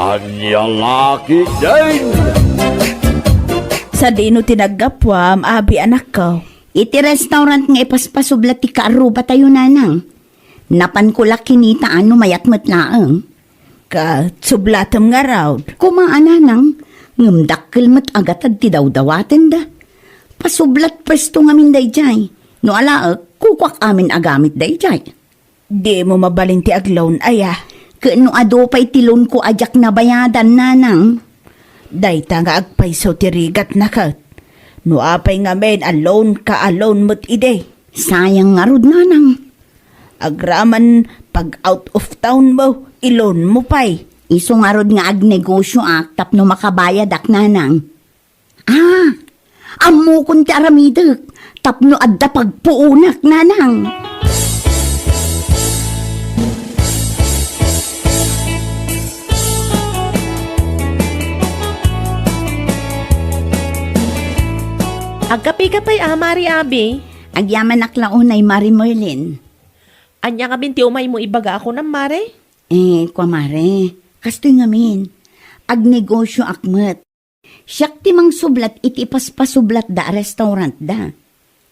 Anyang aki din. Sa dino tinagapwam, abi anak ko. Iti restaurant nga ipaspasublat ti kaaruba tayo nanang. Napan ko la kinita ano mayatmat laang. Ka, sublatam nga raw. Kumaan nanang, ngamdakkel mat agatad ti dawdawaten da. Pasublat presto ngamin dayjay. No alaak, kukwak amin agamit dayjay. Di mo mabalin ti aglawn, aya. Kano ado pa'y tilon ko ajak na bayadan nanang. Dayta nga agpayso ti rigat na kat. No apay nga men, alone ka alone mo't ide. Sayang nga rod nanang. Agraman pag out of town mo, ilon mo pa'y. Iso nga rod nga agnegosyo tapno makabayad ak nanang. Amo kun ti aramidek, tapno adda pagpuunak nanang. Agkapi-kapay Mari Abi. Agyaman aklaunay Mari Merlin. Anya nga binti umay mo ibaga ako ng Mare? Kwa Mare, kastoy ngamin. Agnegosyo akmet. Siyak ti mang sublat iti paspasublat da restaurant da.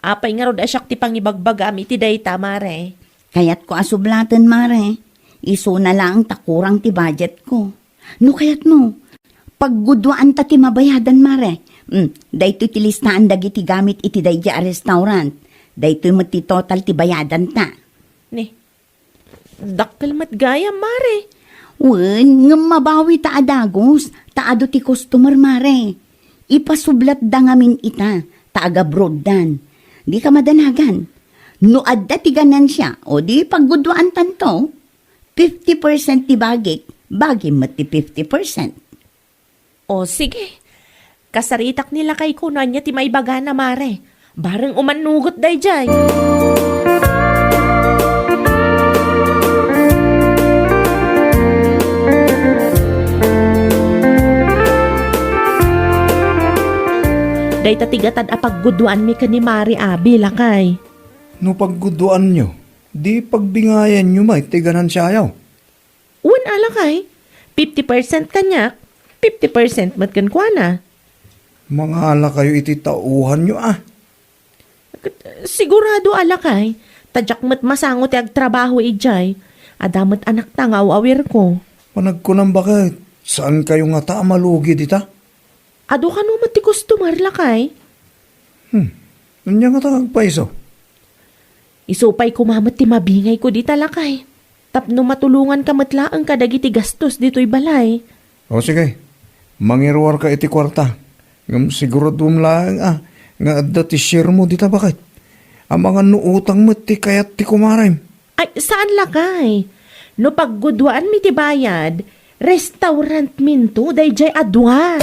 Apay nga rod asyak ti pangibagbaga mi ti dayta Mare. Kayat ko asublatan Mare. Iso na lang takurang ti budget ko. No kayat no, paggudwaan ta ti mabayadan Mare. Daytoy ti listahan dagiti gamit iti dayja a restaurant. Daytoy mo ti total ti bayadan ta. Ni, dakkel mat gaya Mare. Wen, nga mabawi ta adagos, taado ti customer Mare. Ipasublat da ngamin ita, taaga broaddan. Di ka madanagan. No adda ti ganansya, o di paggudwaan tanto, 50% ti bagi mo ti 50%. O sige, kasaritak nila kay kunan niya ti maibaga na Mare. Bareng umanugot day jay. Day tatigatad apagguduan mi ka ni Mari Abi lakay. No pagguduan nyo, di pagbingayan nyo may tiganan siyayaw. Un alakay, 50% kanyak, 50% matkan kwa na. Mga ala kayo iti tauhan nyo Sigurado alakay, tadyak mat masangot ag trabaho ijay. Adamot anak tangaw awir ko. Panag ko nang bakit, saan kayo nga ta malugi dita? Ado ka no mati customer lakay. Anya nga ta agpaiso? Isupay kumamat ti mabingay ko di talakay. Tapno matulungan ka matlaang kadagiti gastos dito'y balay. O sige, mangirwar ka iti kwarta. Ngam siguro dumlaang nga adda ti share mo dita bakit? Ang mga nuutang mo ti kayat ti kumarim. Ay, saan lakay? No paggudwaan mi ti bayad, restaurant minto dayjay adwa.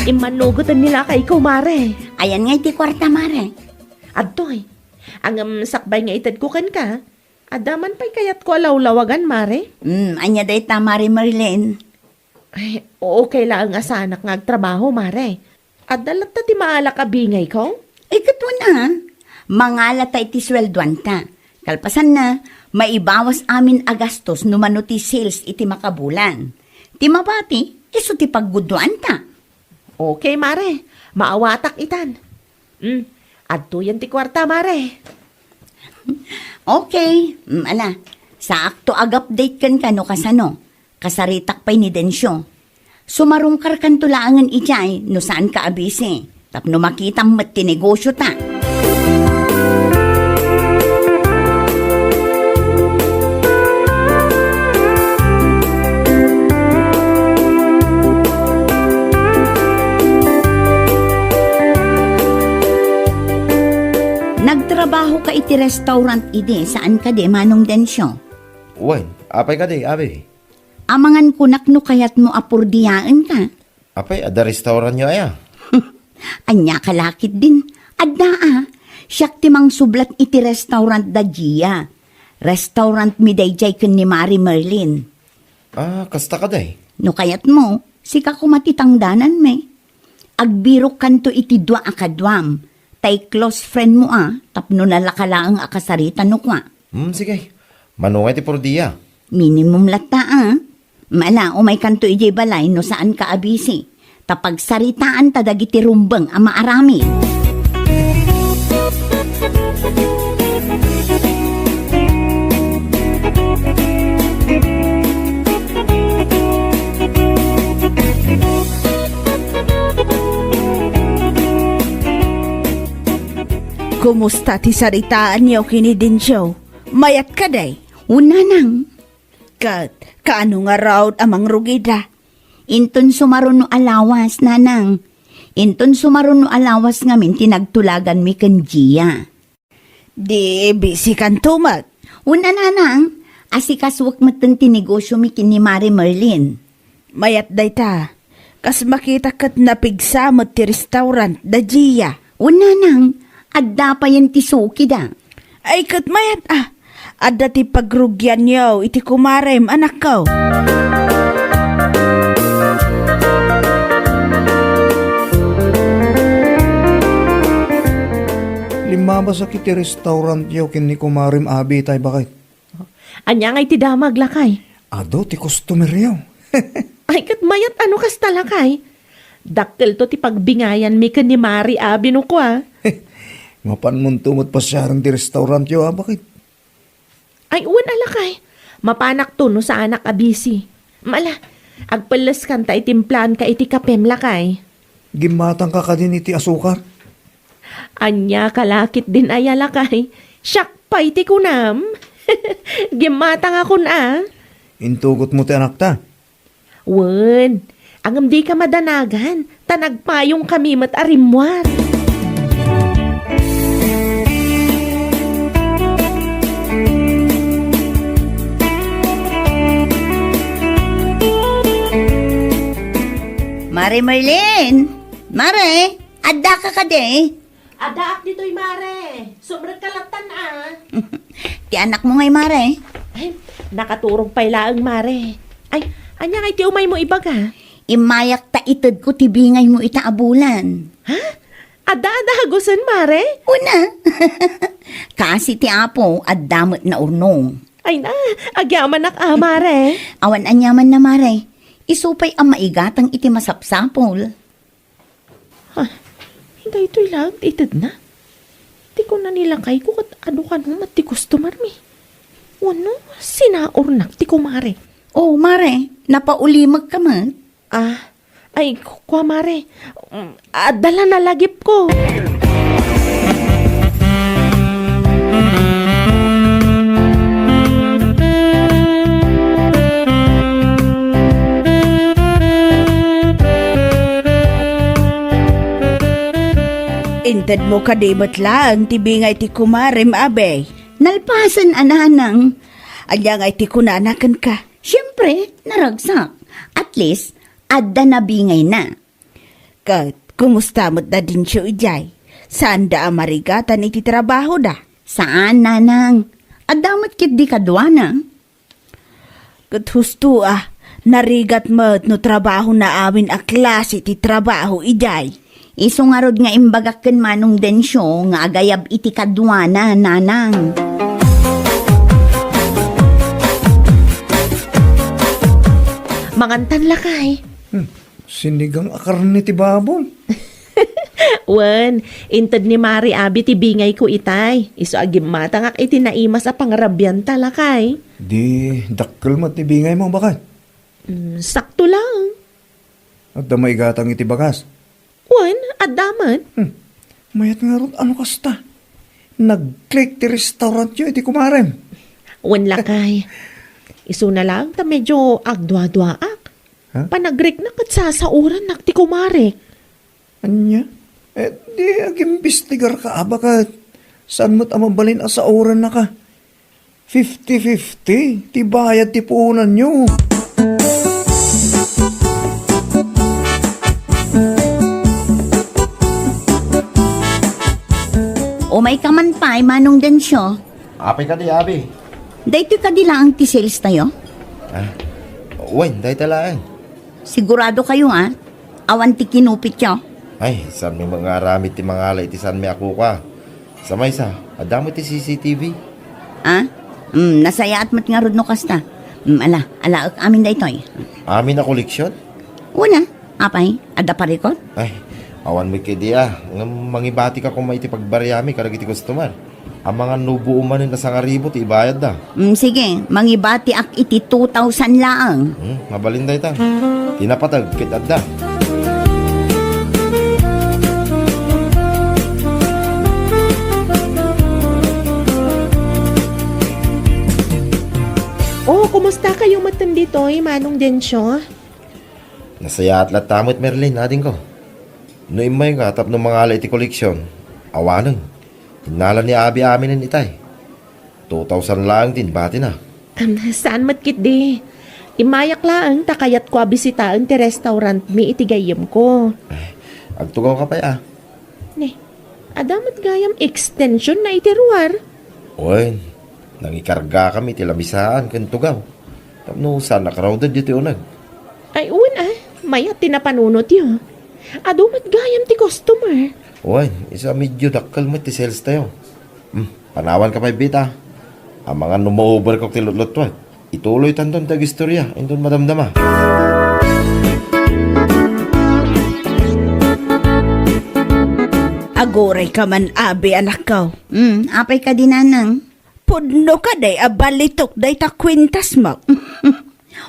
Imanugutan nila kay ikaw, Mare. Ayan nga iti kwarta Mare. Adtoy, ang sakbay nga itad ko kan ka, adaman pa'y kayat ko alawlawagan, Mare. Anya day ta Mari Merlin. Ay, okay lang nga sa anak nga agtrabaho, Mare. Adalat ta ti maala ka bingay ko? Katwa na, mangala ta iti swelduan ta. Kalpasan na, maibawas amin agastos numano ti sales iti makabulan. Ti mabati, iso ti pagguduan ta. Okay, Mare. Maawatak itan. Adto yan ti kwarta, Mare. Okay, ala, sa akto ag-update kan kano kasano, kasaritak pa'y ni Densyo. Sumarungkar kan tulaangan ijay, no saan ka abise, tapno makitang mat tinegosyo ta. Nagtrabaho ka iti restaurant ide, saan ka de manong Densyo? Wen, apay ka di, abi. Amangan kunak no kayat mo apurdiyaan ka. Apay, ada restaurant nyo aya. Anya kalakit din. Adda siyak timang sublat iti restaurant da Gia. Restaurant mi dayjay ken ni Mari Merlin. Kasta ka day. No kayat mo, sika kumatitangdanan me. agbiro kanto iti dua akadwam. Tay close friend mo tapno nalakalaang akasarita no kwa. Sige. Manungay ti pordiya. Minimum lata Mala, umay kanto ijay balay no saan ka abisi. Tapag saritaan tadagiti rumbang ang maarami. Kumusta ti saritaan niyo kinidensyo? Mayat ka day? Una nang, Kat, kaano nga raw amang rugida? inton sumaron no alawas, nanang. Inton sumaron no alawas ngamin tinagtulagan mi kanjiya. Di busy kan tumat. Una nanang, asikaswak matan tinegosyo mi kini Mari Merlin. Mayat day ta. Kas makita kat napigsamot ti restaurant da Gia. Una nang, adda pa yan ti suki da. Ay kat mayat Adda ti pagrugyan niyo iti kumarem anak ko. Lima ba sa kiti restaurant yaw kin ni kumarim abi tay bakit? Anya nga iti damag lakay. Ado ti customer yaw. Ay kat mayat ano kas talakay. Dakkel to ti pagbingayan mi ken ni Mari abi no kwa. Mapan mun tumot pa siya ti restaurant yaw bakit? Ay uwan alakay. Mapanak to no sa anak abisi. Mala, agpalas kanta itimplan ka iti kapem lakay. Gimatang ka din iti asukar. Anya kalakit din ay alakay. Siyak pa iti kunam. Gimatang ako na. Intugot mo ti anak ta. Wen, angam di ka madanagan. Tanagpayong kami mat arimwar. Mari Merlin! Mare, adda ka de. Adaak dito'y Mare. Sobrang kalatan Ti anak mo ngay Mare. Ay, nakaturong pailaang Mare. Ay, anya nga iti umay mo iba ka? Imayak ta itad ko tibingay mo itaabulan. Ha? Ada hagusan Mare? Una, kasi ti apo addamot na urnong. Ay na, agyaman Mare. Awan anyaman na Mare. Isupay ang maigatang iti masapsapol. Hindi ito'y lang, itad na. Di ko na nilakay ko kat ano ka nung mati customer mi. Wano, sinaornak ti kumare. Oh, Mare, napaulimag ka man. Ay, kwa Mare. Dala na lagip ko. Intad mo kadimot lang, tibingay ti kumarem abe. Nalpasan ananang. Anya nga ti kunanakan ka. Siyempre, naragsak. At least, adda na bingay na. Kat, kumusta mo't da din siya ijay? Saan da amarigatan iti trabaho da? Saan, nanang? Adamot kit di kadwana. Kat husto narigat mo't no trabaho na amin a klase ti trabaho ijay. Isungarod nga imbagakken manong densyo nga agayab iti kadwana, nanang. Mangantan lakay. Sinigang akarni ti babong. Wen, intad ni Mari abi ti bingay ko itay. Iso agim matangak iti naimas a pangrabyan talakay. Di dakkel mo ti bingay mo bakit? Sakto lang. At damay gatang iti bagas. Wen, adaman. Mayat nga ron, ano kasta? Nag-click ti restaurant yun, iti kumarem. Wen lakay. Iso na lang ta medyo agdwa-dwaak. Ha? Panagrek na kat sasauran nak ti kumare. Anya? Di agimbistigar ka, baka saan mo't amabalin sa oran na ka? 50-50, ti bayad ti puunan nyo. O may kaman pa'y manong densyo. Apay ka di, abi. Dahito ka dila ang ti sales tayo. Wen, dahi talaan. Sigurado kayo Awan ti kinupit yo. Ay, saan may mga ramit ti mga alay ti saan may ako ka. Sa may sa, adamo ti CCTV. Ah? Nasaya at mat nga rod no kasta. Ala, amin da itoy. Amin na koleksyon. Una, apay, ada parikot? Ay, awan mo kay diya. Mangibati ka kung may ti pagbariyami karag iti customer. Ang mga nubuo man na sa ngaribo ti ibayad da. Sige, mangibati ak iti 2,000 laang. Mabalinday ta. Tinapatag kit adda. Oh, kumusta kayong matan dito, Manong Densyo? Nasaya at latamot Merlin natin ko. No imay nga tap ng mga alay ti koleksyon. Awanan. Hinala ni Abi amin ng itay. 2,000 lang din bati na. Saan matkit di? Imayak laang takayat ko abisitaan ti restaurant mi itigayam ko. Agtugaw ka pa ya. Ne, adamat gayam extension na itiruar. Oy, nangikarga kami ti labisaan kan tugaw. Tapno sana crowded dito unag. Ay, maya tinapanunot yun. Adumat gayam ti customer. Oy, isa medyo dakal mo ti sales tayo. Panawan ka pa bita. Ang mga numover ko ti lutlutwat. Ituloy tanton tag istorya. Indon madamdama. Agoray ka man, Abi, anak ko. Apay ka dinanang. Pudno ka day, abalitok day ta kwintas mo.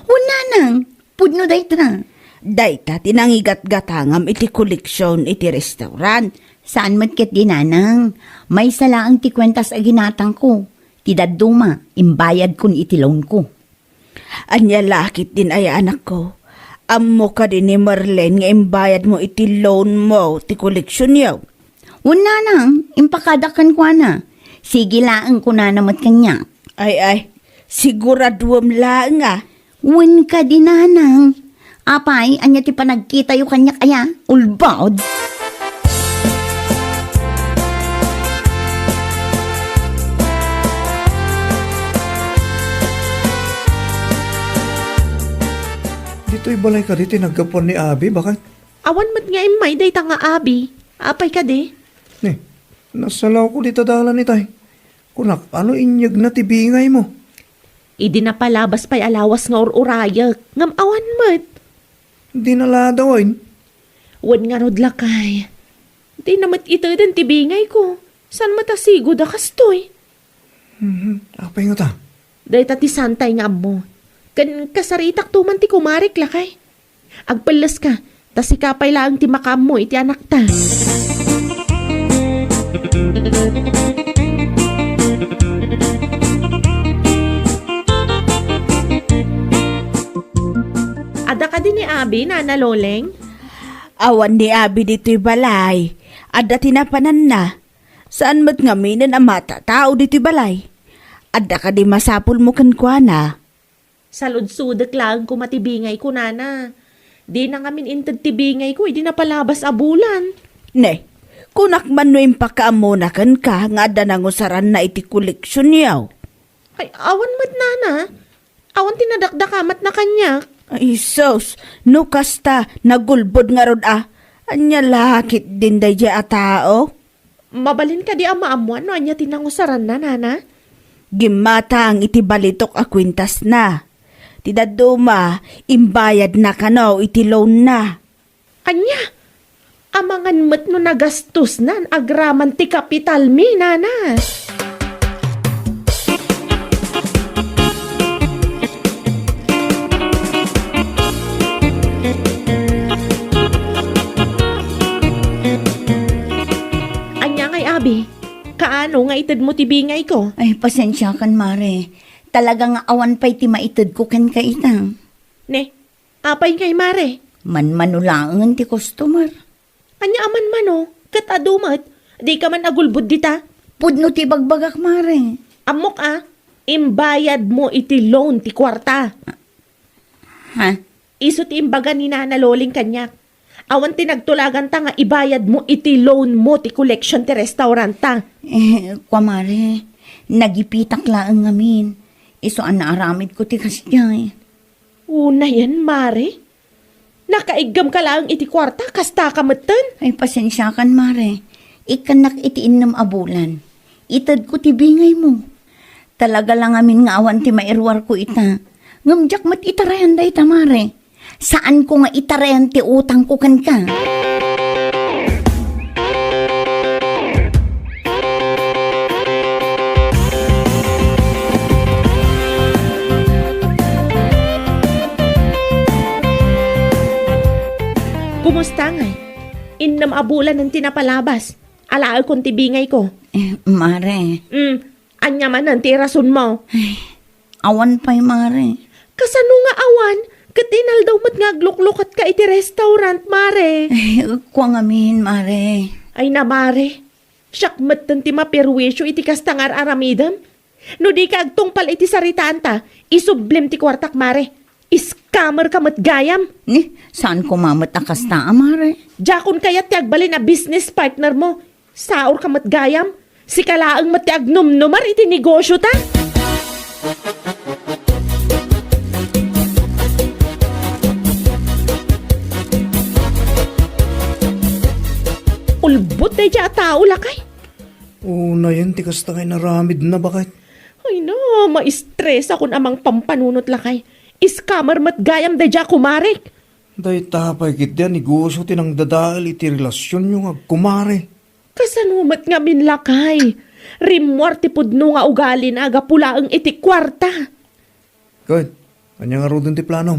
Una nang, pudno day tra. Day ta, tinangigat-gatangam iti koleksyon iti restaurant. Saan matkit dinanang? May salaang ti kwentas a ginatang ko. Tidaduma, imbayad kun iti loan ko. Anya lakit din ay anak ko. Ammo ka din ni Marlene nga imbayad mo iti loan mo ti koleksyon yaw. Una nang, impakadakan ko na. Sige laang ko na namat kanya. Ay, siguraduam laang ah. Wen ka dinanang. Apay, anya ti panagkita yu kanya kaya, ulbod. Dito'y balay ka dito naggapon ni Abi, bakit? Awan mat nga imay day ta nga abi. Apay ka di? Nasalaw ko dito dalan ni tay. Kunak, ano inyag na tibingay mo? Idi na palabas pa'y alawas nga ururayak. Ngam awan mat. Di naladawain. Wan nga rod lakay. Di namat ito din tibingay ko. San matasigo da kastoy? Apay nga ta. Day ta ti santay nga mo. Kan kasaritak tuman ti kumarik lakay. Agpalas ka. Tas ikapay lang ti makam mo iti anak ta. Ada ka din ni Abi, Nana Loleng? Awan ni Abi dito'y balay. Adda tinapanan na. Saan mat ngaminan ang mata tao dito'y balay? Adda ka di masapul mo kankwana. Salud-sudak lang kumatibingay ko, Nana. Di na ngamin intad tibingay ko, di na palabas abulan. Ne, kunak man no impakaamunakan ka nga adda nangusaran na iti koleksyon yaw. Ay, awan mat, Nana. Awan tinadakdakamat na kanya. Ay sos, no kasta nagulbod nga rod ah. Anya lakit din day a tao. Mabalin ka di amaamuan no anya tinangusaran na, Nana. Gimata ang iti balitok a kwintas na. Tidaduma, imbayad na kanaw iti loan na. Anya, amangan mat no nagastos nan agraman ti kapital mi, Nana. Abi, kaano nga itad mo tibingay ko? Ay, pasensya kan, Mare. Talagang awan pa'y ti maitid ko ken ka itang. Ne, apay kay Mare? Manmanulangan ti customer. Anya aman mano, kat adumat, di ka man agulbud dita. Pudno ti bagbagak, Mare. Amok imbayad mo iti loan ti kwarta. Ha? Iso ti imbaga ni Nana Loling kanyak. Awan tinagtulagan ta nga ibayad mo iti loan mo ti collection ti restaurant ta. Kwa, Mare, nagipitak laang ngamin. Iso ang naaramid ko ti kasyay. Una yan, Mare. Nakaigam ka lang iti kwarta, kasta ka matan. Ay, pasensya kan, Mare. Ikanak itiin nam abulan. Itad ko tibingay mo. Talaga lang amin nga awan ti mairwar ko ita. Ngamjak mat itarayan da ita, Mare. Saan ko nga itarayan ti utang ko kan ka? Kumusta ngay? Innam abulan ng tinapalabas. Alaal kong tibingay ko. Mare. Anya man ang tirason mo. Awan pa'y, Mare. Kasano nga awan? Katinal daw mat nga gluklukat ka iti restaurant, Mare. Ay, kuwang amin, Mare. Ay na, Mare. Siyak mat ti mapirwisyo iti kastangar aramidam. No di ka agtungpal iti saritaan ta, isublim ti kwartak, Mare. Scammer ka mat gayam. Ni, saan ko mamatakas ta, Mare? Jakon kayat ti agbalin na business partner mo. Saor ka mat gayam. Si kalaang mat ti agnumnumar iti negosyo ta. Ulbot na dya tao lakay. Na yan, tikas ta kay naramid na bakit? Ay na, ma-stress akong amang pampanunot lakay. Scammer mat gayam da dya kumarik. Day tapay kit yan, iguso tinang dadaal iti relasyon yung agkumare. Kasanumat nga minlakay. Rimwar ti pudno nga ugali na agapula ang iti kwarta. Kahit, kanya nga rodon ti planom.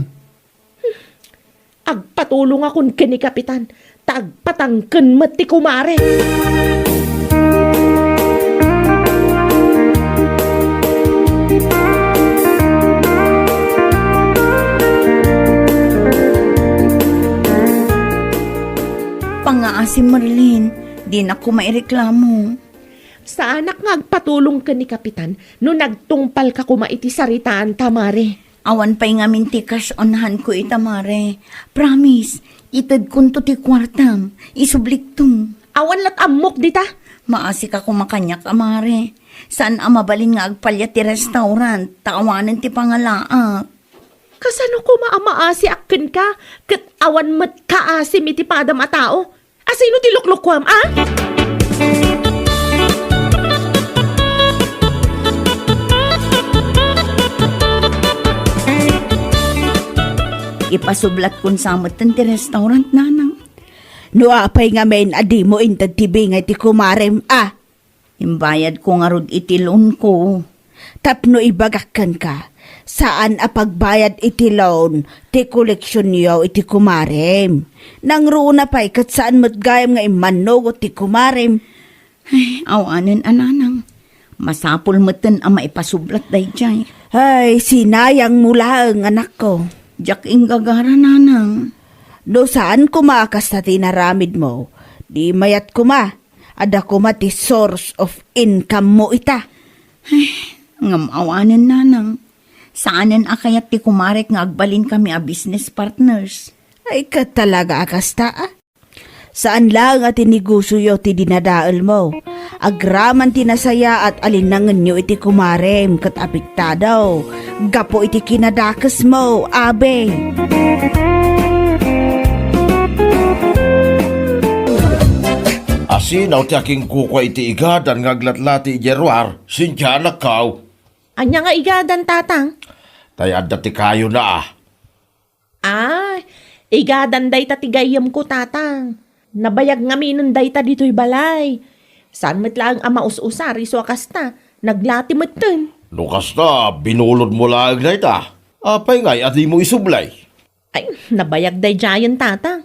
Agpatulong akong kini kapitan. Tagpatangken mat ti kumare. Pangaasim, Marlene. Di na ko maireklamo. Sa anak nga agpatulong ka ni kapitan no nagtungpal ka kuma iti saritaan tamare. Awan pa'y nga mintikas onahan ko ita, Mare. Promise, itad kunto ti kwartam. Isubliktum. Awan lat amok dita. Maasi ka kumakanyak, Mare. Saan amabalin nga agpalya ti restaurant? Takawanan ti pangalaak. Kasano ko maamaasi akken ka? Kat awan mat kaasim iti padam a tao. Asino ti luklukwam, ah? Ipasublat kun samot ti restaurant, nanang. No apay nga men adi mo intad tibingay ti kumarem, ah. Imbayad ko nga rod iti loan ko. Tapno ibagakan ka. Saan apagbayad iti loan, ti koleksyon niyo iti kumarem. Nang runa pa'y kat saan matgayam nga imanog ti kumarem. Ay, awanin, ananang. Masapul matan ang maipasublat day jay. Ay, sinayang mula ang anak ko. Diyak ing gagara, nanang. No saan kumakas na tinaramid mo, di mayat kuma. Ada kuma ti source of income mo ita. Ngam awanin, nanang. Saanan akayat ti kumarek nga agbalin kami a business partners. Ay ka talaga akasta ah. Saan lang at inigusuyo ti dinadaal mo? Agraman ti nasaya at alinangan nyo iti kumarem kat apiktadaw. Gapo iti kinadakas mo, abe. Asinaw ti aking kukwa iti igadan ngaglatlati ijerwar, sinja nakaw. Anya nga igadan tatang? Tayad ti kayo na ah. Ay, igadan day ta tigayam ko tatang. Nabayag nga minun day ta dito'y balay. Saan met lang ang maus-usari so akasta, naglati metten. Lukas na, binulod mo lang na ita. Apay ngay, at di mo isublay. Ay, nabayag day jayan tatang.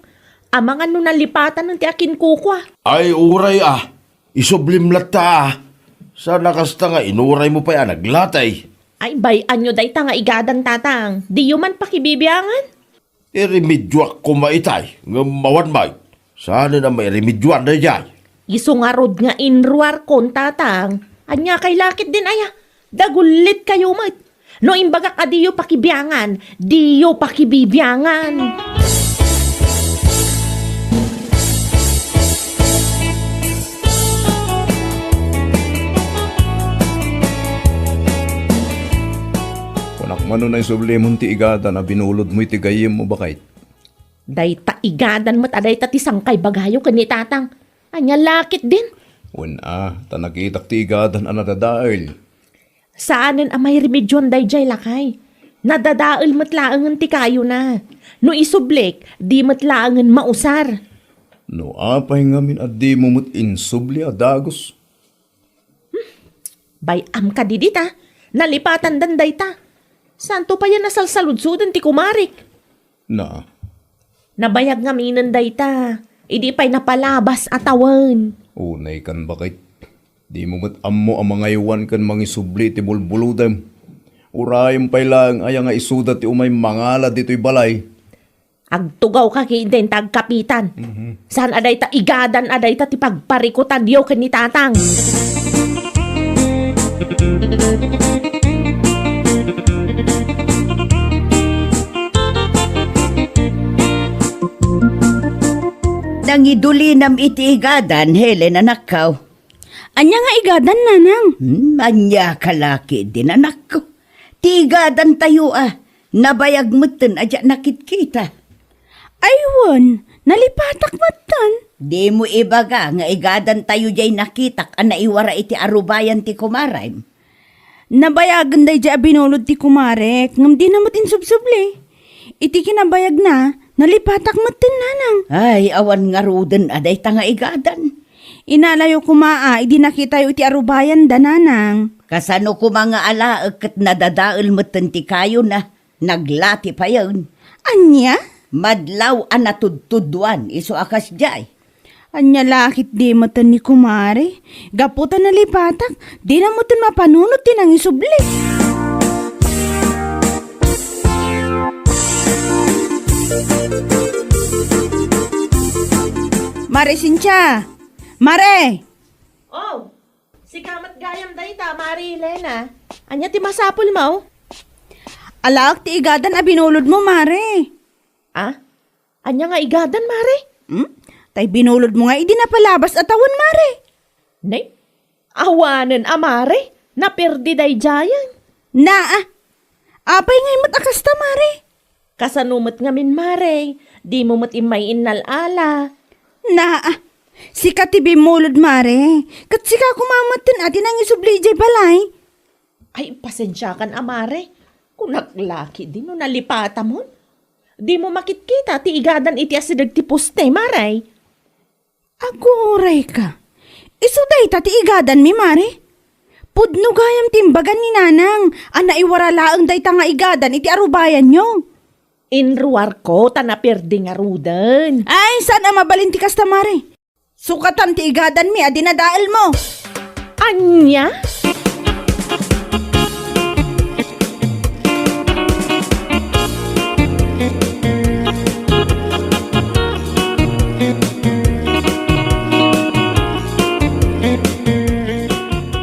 Amangan no nalipatan ng ti akin kukwa. Ay, uray ah. Isublim lata ah. Sa nakasta nga, inuray mo pa yan, naglatay. Ay, bayan nyo day ta nga igadan tatang. Di yu man pakibibiyangan. Irimidyo ko maitay, nga mawanmay. Sana na may remidyoan na dyan. Iso nga rod nga inruar kon tatang. Anya kay lakit din aya. Dagulit kayo mat. No imbaga ka diyo pakibiyangan. Diyo pakibibiyangan. Kunak mano na isublimon ti igada na binulod mo iti gayem mo bakit? Day ta igadan mo't aday ta tisangkay bagayo kani tatang. Anya lakit din. Wala, tanakitak ti igadan ang nadadail. Saanen ang may remedyon day jay lakay? Nadadaal matlaangan ti kayo na. No isublik, di matlaangan mausar. No apay ngamin at di mo mo't insubli adagos. Bayam ka didita. Nalipatan danday ta. Santo pa yan nasalsaludsudan ti kumarik. Na, Nabayag nga minanday ta. Idi pa'y napalabas atawan. unay kan bakit? Di mo mo't ammo ang mga iwan kan mangisubli ti bulbuludem. Urayang pay lang ay nga isuda ti umay mangala dito'y balay. Agtugaw ka kay den tagkapitan. Saan aday ta igadan aday ta ti pagparikutan diyo ken ni tatang. Nangiduli nam iti igadan, Helen anakaw. Anya nga igadan, nanang. Anya kalaki din anak ko. Ti igadan tayo nabayag mutin adya nakitkita. Aywan, nalipatak matan. Di mo ibaga nga igadan tayo jay nakitak naiwara iti arubayan ti kumaraym. Nabayagan day dya binulod ti kumarek, ngam di namot insubsuble. Iti kinabayag na, nalipatak matan, nanang. Ay, awan nga ruden aday ta nga igadan. Inalayo kumaa, idi nakita yo iti arubayan da, nanang. Kasano ko mga alaag kat nadadaal mutin ti kayo na naglati pa yun. Anya? Madlaw natudtuduan iso akas jay. Anya lakit di matan ni kumare. Gaputan nalipatak, di na matan mapanunot tinang isubli. Mare Cynthia! Mare! Oh, si kamat gayam day ta, Mari Elena. Anya ti masapul mo? Alaak ti igadan a binulod mo, Mare. Ah? Anya nga igadan, Mari? Tay binulod mo nga, idi na palabas atawan, Mare. Nay, awanan amare. Naperdi day jayan. Apay ngay matakasta, Mare. Kasanumot nga min, Mare. Di mo mat imay inalala. Sika ti bimulod, Mare. Kat sika kumamatan ati nang isubli jay balay. Ay, pasensya kan, amare. Kung naglaki din no nalipata mo. Di mo makitkita ti igadan iti asidag ti poste, Maray. Aguray ka. Isuday ta ti igadan mi, Mare. Pudno gayam timbagan ni nanang. Ana iwaralaang day ta nga igadan iti arubayan nyo. Inruar ko, tanapirdi nga rudan. Ay, sana mabalinti kasta, Mare. Sukatan ti igadan mi, adinadaal mo. Anya?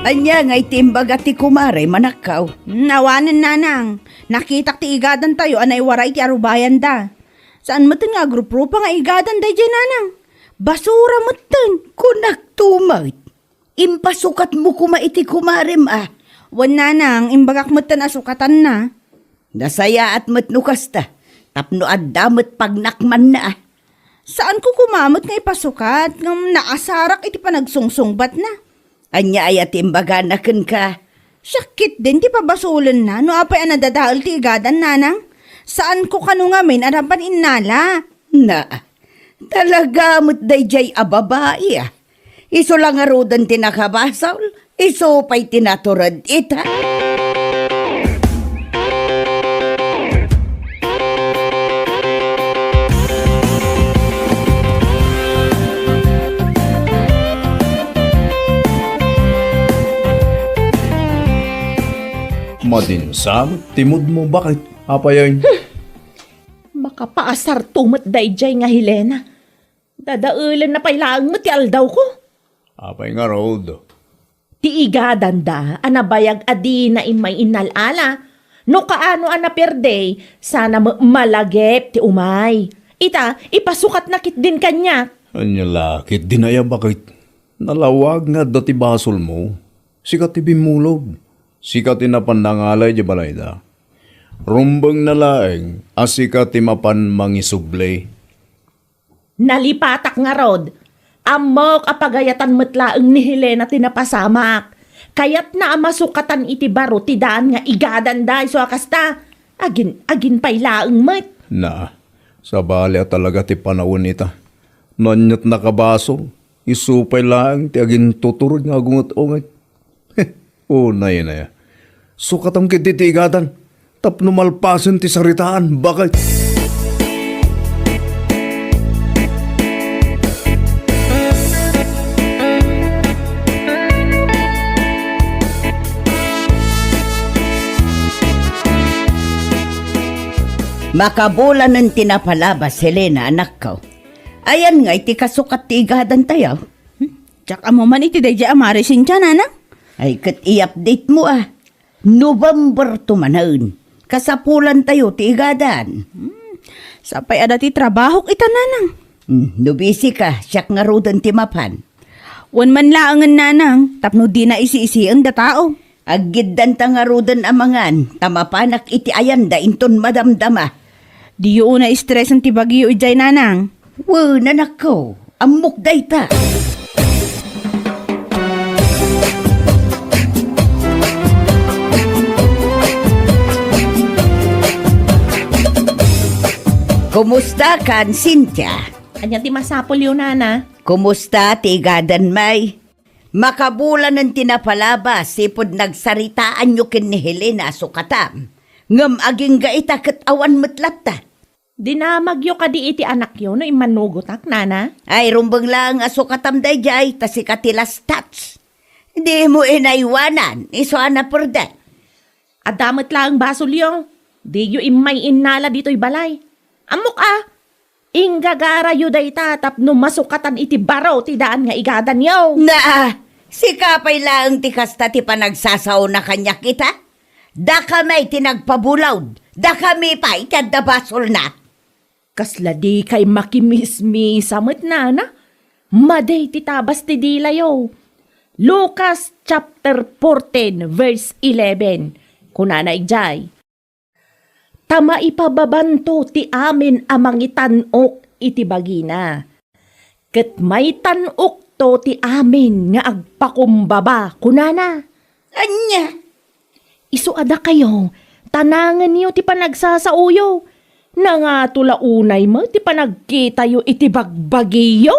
Anya nga itimbaga ti kumare manakaw. Nawanan, nanang. Nakitak ti igadan tayo, anay waray ti arubayan da. Saan mo nga grup-grupa nga igadan day dyan, nanang? Basura mo Kunak tumawit. Impasukat mo kuma iti kumarem Wan, nanang, imbagak mo asukatan na. Nasaya at matnukas ta. Tapno at damot pagnakman na Saan ko kumamot nga ipasukat? Ngam naasarak iti panagsungsungbat na. Anya ay at imbaga na ka. Sakit din ti pabasulan na. No apay anadadaal ti igadan, nanang? Saan ko kanungamin arapan innala? Na, talaga mo't dayjay babae Iso lang arudan tinakabasaw, iso pa'y tinaturad ita. Madinsam, timod mo bakit? Apayan. Makapaasar tumat dayjay nga Helena. Dadaulan na pailaang mo ti aldaw ko. Apay nga road. Ti igadan da, anabayag adi na imay inalala. No kaano anaperde, sana malagep ti umay. Ita, ipasukat nakit din kanya. Anya lakit, dinaya bakit? Nalawag nga dati basol mo. Sikat ibimulog. Sikat inapandangalay di balay da. Rumbang nalaeng, asikat imapan mangisubli. Nalipatak nga rod. Amok apagayatan metlaeng ni Helena tinapasamak. Kayat na amasukatan iti baro ti daan nga igadan day so akasta. Agin pay laeng met. Na, sa bali talaga ti panawon ita. Nanyat nakabaso, isupay lang ti agin tuturod nga gungot-ungay. Unay na ya. Sukatam kiti ti igadan, tapno malpasan ti saritaan, bakit? Makabola ng tinapalabas, Helena, anak ko. Ayan nga, iti kasukat ti igadan tayo. Tsaka mo man iti dayjay amari sincha, nanang. Ay, kat i-update mo November tumanaon. Kasapulan tayo ti igadan. Sapay ada ti trabaho kita, nanang. Nubisi ka, siyak nga rodan ti mapan. Wan man laangan, nanang. Tapno di na isi-isian da tao. Agiddan ta nga rodan amangan, tamapanak iti ayanda inton madamdama. Di yun na stress ang tibagyo ijay, nanang. Nanak ko, amok day ta. Kumusta kan, Cynthia? Anya ti masapol yun, nana. Kumusta tigadan may? Makabulan ng tinapalabas, sipod nagsaritaan nyo kin ni Helena sukatam. Ngam aging gaita kat awan metlata. Dinamagyo ka di iti anak yo no imanugotak, nana. Ay rumbang lang asukatam dayjay, tasi katilas tats. Di mo inaiwanan, iso ana perda. Adamat lang basol yung. Di yu imay innala dito'y balay. Amok Inggagara yu day tatap no masukatan iti baraw ti daan nga igadan yaw. Si kapay lang ti kasta ti panagsasaw na kanya kita. Da kami tinagpabulawd, da kami pa itadabasol na. Kasla di kay makimismisamit, nana. Maday ti tabas ti dilayo. Lucas chapter 14 verse 11. Kunana ijay. Tama ipababanto ti amin amang itanok iti bagina. Ket may tanok to ti amin nga agpakumbaba, kunana. Anya? Isuada kayo, tanangan niyo ti panagsasauyo. Nga tulaunay mo ti panagkita yo iti bagbagiyo.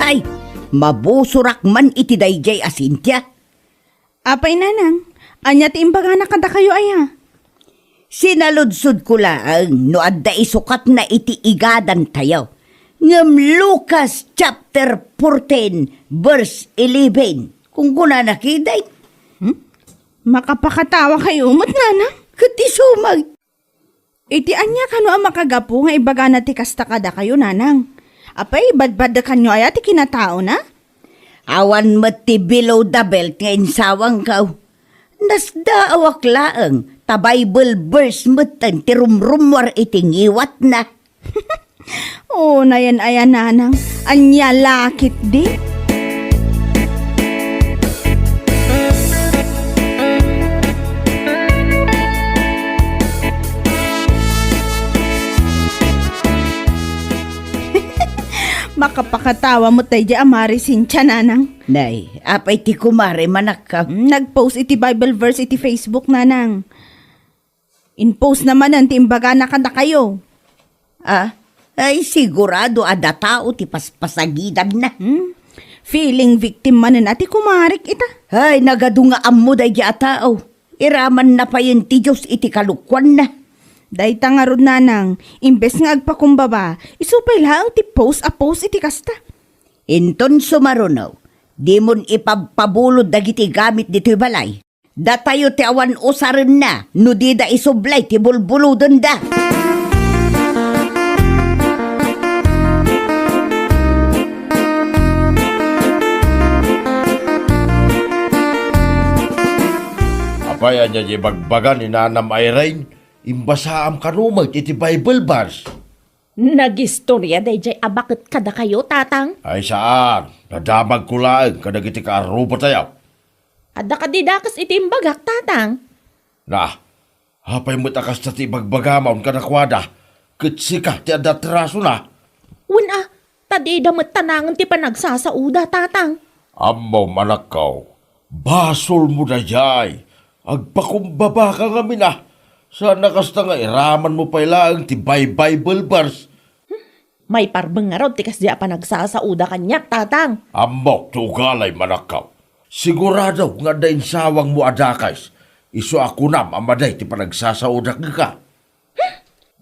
Ay, mabusurak man iti dayjay Cynthia. Apay, nanang. Anya ti imbagana kada kayo, aya. Sinaludsod ko lang no adda isukat na iti igadan tayo. Ngam Lucas chapter 14 verse 11. Kung kuna nakiday. Makapakatawa kayo, umot, nanang. Kati sumag. Iti anya kano ang makagapo nga ibagana ti kasta kada kayo, nanang. Apay, badbad kanyo aya ti kinatao na? Awan met ti below the belt nga insawang kaw. Nasda awak laeng, ta Bible verse metten ti rumrumwar iti ngiwat na. Oo, nayan aya, nanang. Anya lakit di. Makapakatawa mo tayo di amari sincha, nanang. Nay, apay ti kumare manak ka. Nag-post iti Bible verse iti Facebook, nanang. In-post naman ang timbagana kada kayo. Ay sigurado ada tao ti paspasagidan na. Feeling victim manan ati kumarik ita. Ay nagadungaan mo day a tao. Iraman na pa yun ti Diyos iti kalukwan na. Day tangarod, nanang. Imbes nga agpakumbaba, isupay lang ti post a post iti kasta. Inton sumarunaw, di mon ipagpabulod dagiti gamit dito'y balay. Datayo ti awan usarin na, no di da isublay ti bulbuludon da. Apay anya di bagbagan ni Nanam Irene. Imbasaam kanumag iti Bible verse. Nagistorya day jay abakit kada kayo, tatang. Ay saan? Nadamag ko lang kadag iti kaarupa tayo. Ada kadidakas iti imbagak, tatang. Na, Hapay mo takas na ti bagbagamon ka nakwada. Kitsika ti adatraso na. Una, tadi damot tanangan ti panagsasauda, tatang. Amaw manakaw. Basol mo na jay. Agpakumbaba ka nga mina. Sana kasta nga iraman mo pa ilang ti Bible verse. May parbeng nga raw, tikas di pa nagsasauda kanyak, tatang. Amok tugalay manakaw. Sigurado nga dain sawang mo adakais. Iso ako nam amaday ti panagsasaudak ka.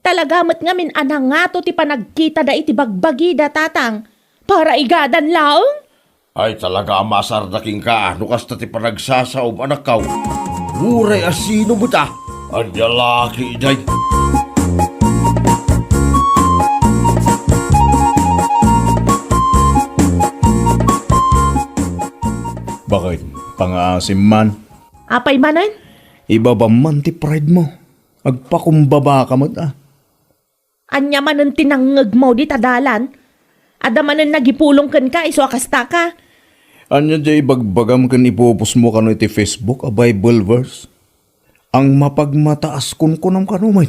Talagamot ngamin anang nga to ti panagkita da iti bagbagida, tatang. Para igadan laong? Ay talaga amasardaking ka. Ano kasta ti panagsasaom anakaw. Muray asino mo ta. Anya laki day. Bakit? Pangaasim man. Apay manan? Iba ba man ti pride mo? Agpakumbaba ka mat ah. Anya manan tinangag mo di tadalan? Ada manan nagipulong kan ka, iso akasta ka. Anya jay bagbagam kan ipupus mo kano iti Facebook a Bible verse? Ang mapagmataas kun kunam kanumay.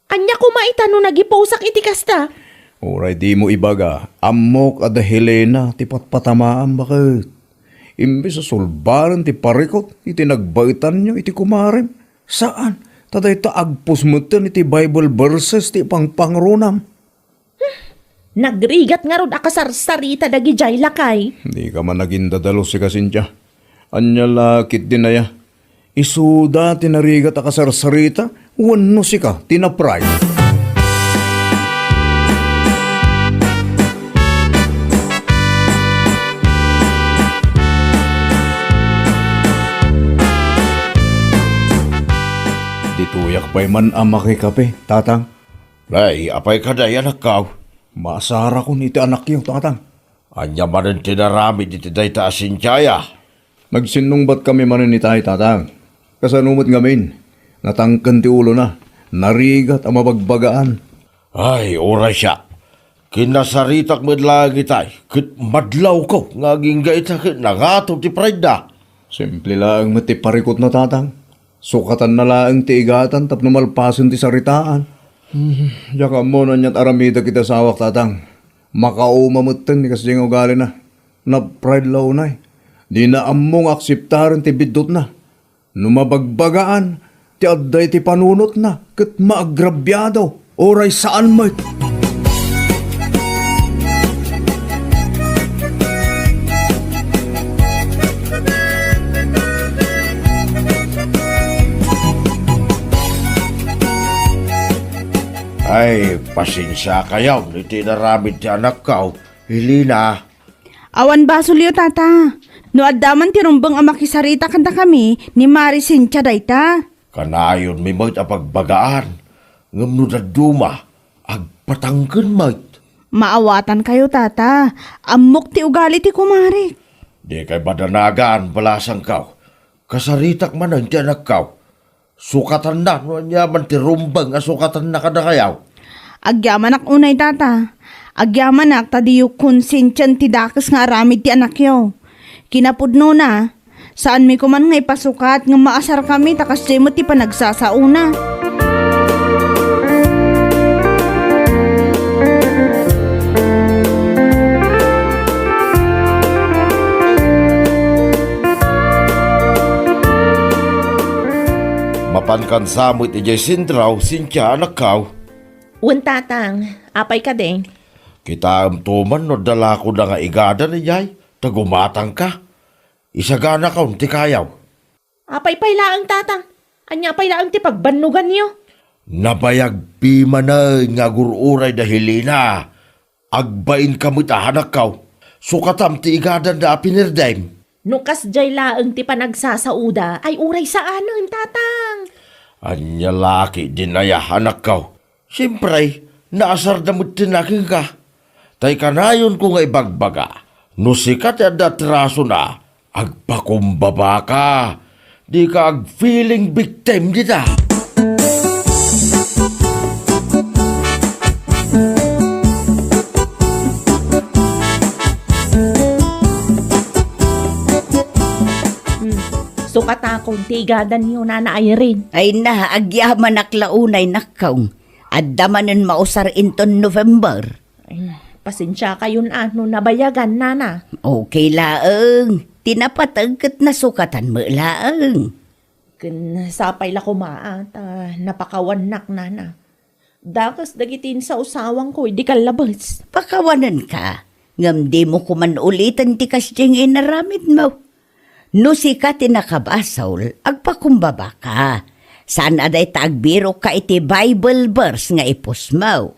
Anya kumaita no nagiposak iti kasta. Oray di mo ibaga, amok ada Helena ti patpatamaan bakit? Imbis sa sulbaran ti parikot, iti nagbaitan nyo, iti kumarem. Saan? Taday ta agpus mo iti Bible verses ti pangpangrunam. Nagrigat nga rod akasarsarita dagi jay lakay. Hindi ka man naging dadalo si Kasintya. Anya lakit din na ya. Isuda tinarigat akasarsarita, wano si ka, tinapray. Dituyak pa'y man amaki kape, tatang. Ay, apay ka day anakaw. Masara ko niti anak yung tatang. Anya manan tinarami diti day taasin jaya. Nagsinungbat kami man ni tayo tatang. Kasanumot ngamin, natangkan ti ulo na, narigat ang mabagbagaan. Ay, oray siya. Kinasaritak mo lang itay. Kit madlaw ko. Ngaging gaita kit nangatog ti pride na. Simple lang mati parikot na tatang. Sukatan na lang ti igatan tapno malpason ti saritaan. Yaka mo na niya't aramida kita sawak tatang. Makaumamutan ni kasi yung ugali na. Na pride law na eh. Di na among akseptaran ti bidot na. Numabagbagaan, ti adday ti panunot na, kat maagrabyado, oray saan mo. Ay, pasensya kayaw. Iti naramid ti anak ka. Hilina. Awan basulyo, tata. No adaman ti rumbang amakisarita kanta kami ni Mari Cynthia dayta. Kanayon may mo't apagbagaan. Ngam no na duma. Agpatanggan mo't. Maawatan kayo, tata. Amok ti ugali ti kumari. Di kay badanagaan balasang kaw. Kasaritak man ang ti anak kaw. Sukatan na. No niya man ti rumbang sukatan na kada kayaw. Agyaman ak unay, tata. Agyaman ak tadiyuk konsensyan ti dakas nga aramid ti anak yo. Kinapudno na, saan mi kuman nga ipasukat nga maasar kami takas di mo ti panagsasauna. Mapankan samot ijay sindraw, Cynthia anak kaw. Tatang, apay ka din. Kita am tuman no dala ko na nga igada ni jay. Tagumatang ka. Isagana ka ti kayaw. Apay paylaang, tatang. Anya paylaang ti pagbanugan niyo. Nabayag pima na nga gururay dahil na. Agbain ka mo't ahanak kaw. Sukatam ti igadan na pinirdaim. Nukas jay laang ti panagsasauda ay uray sa anon, tatang. Anya laki din na anak kaw. Siyempre, naasar na mo't tinaking ka. Tay kanayon ko nga ibagbaga. No sikat at datraso na, agpakumbaba ka. Di ka ag-feeling victim dita. Sukat akong tigadan niyo na Irene. Ay na, agyaman naklaunay nakaw. Adamanan mausar inton November. Ay, pasensya kayo na nabayagan nana. Okay laeng. Tinapatagkat na sukatan mo laeng. Sapay la kumaat, napakawanak nana. Dakas dagitin sa usawang ko, di kalabas. Pakawanan ka. Ngam di mo kuman ulitan ti kasyeng inaramid mo. No si ka tinakabasaw, agpakumbaba ka. Saan aday tagbiro ka iti Bible verse nga ipos mo?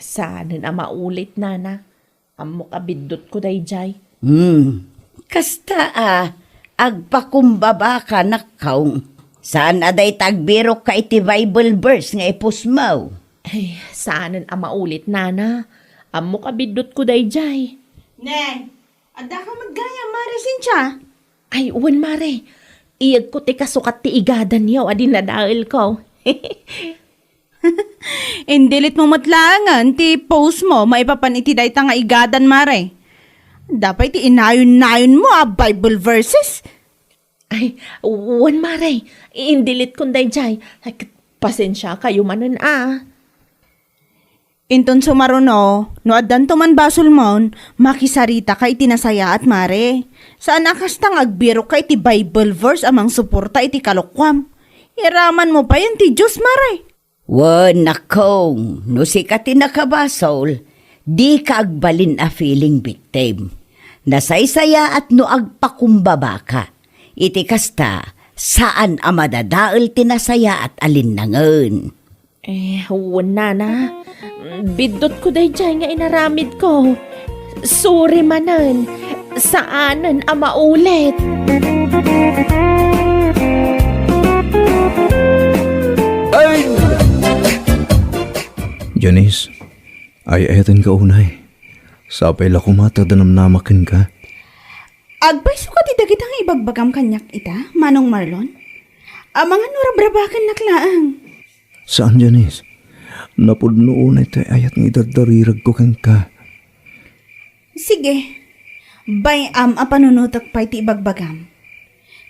Saan na maulit nana? Amo kabidot ko dayjay. Kasta agpakumbaba ka nakaw. Saan aday tagbiro ka iti Bible verse nga ipos mo? Ay, saan na maulit nana? Amo kabidot ko dayjay. Neng, ada ka maggaya, Mare Cynthia. Ay, uwan mare. Iyag ko ti kasukat ti igadan niyo, adi nadail ko. Indilit mo matlangan, ti post mo, maipapan iti dayta nga igadan, Mare. Dapat ti inayon-nayon mo, Bible verses. Ay, uwan mare. Iindilit kong dayjay. Ay, pasensya kayo manan Inton sumaruno, no addan to man basol mon, makisarita kay tinasaya at Mare. Saan akastang agbiro kay ti Bible verse amang suporta iti kalukwam. Iraman mo pa yan ti Diyos, Mare. Wan nakong, no si ka tinakabasol, di ka agbalin a feeling victim. Nasaysaya at no agpakumbaba ka. Iti kasta, saan a madadaal tinasaya at alinnangan. Uwan nana. Bidot ko dayjay nga inaramid ko. Sorry manan. Saanan maulit? Ay! Janice, ay etan ka unay. Sapay la kumata danamnamakin ka. Agbay sukat ita nga ibagbagam kanyak ita, Manong Marlon. Mga nurabrabakan naklaang. Saan, Janice? Napudno unay tayo ayat ng idadarirag ko kang ka. Sige. Bay apanunutok pa iti ibagbagam.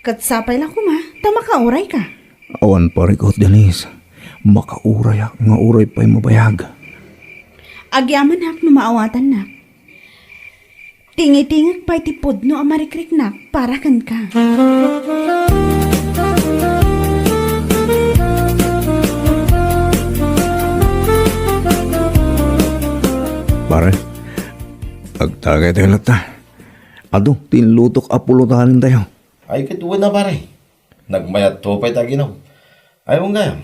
Katsapay lang kuma, tama ka uray ka. Awan parikot, Janice. Makauray nga uray pa'y mabayag. Agyaman hak no maawatan nak. Tingi-tingag pa iti pudno amarikrik nak para kan ka. Pare, agtagay tayo lata. Ado, tinlutok apulutahanin tayo. Ay, kituwa na pare. Nagmayat to pa'y taginaw. Ay, mong gaya.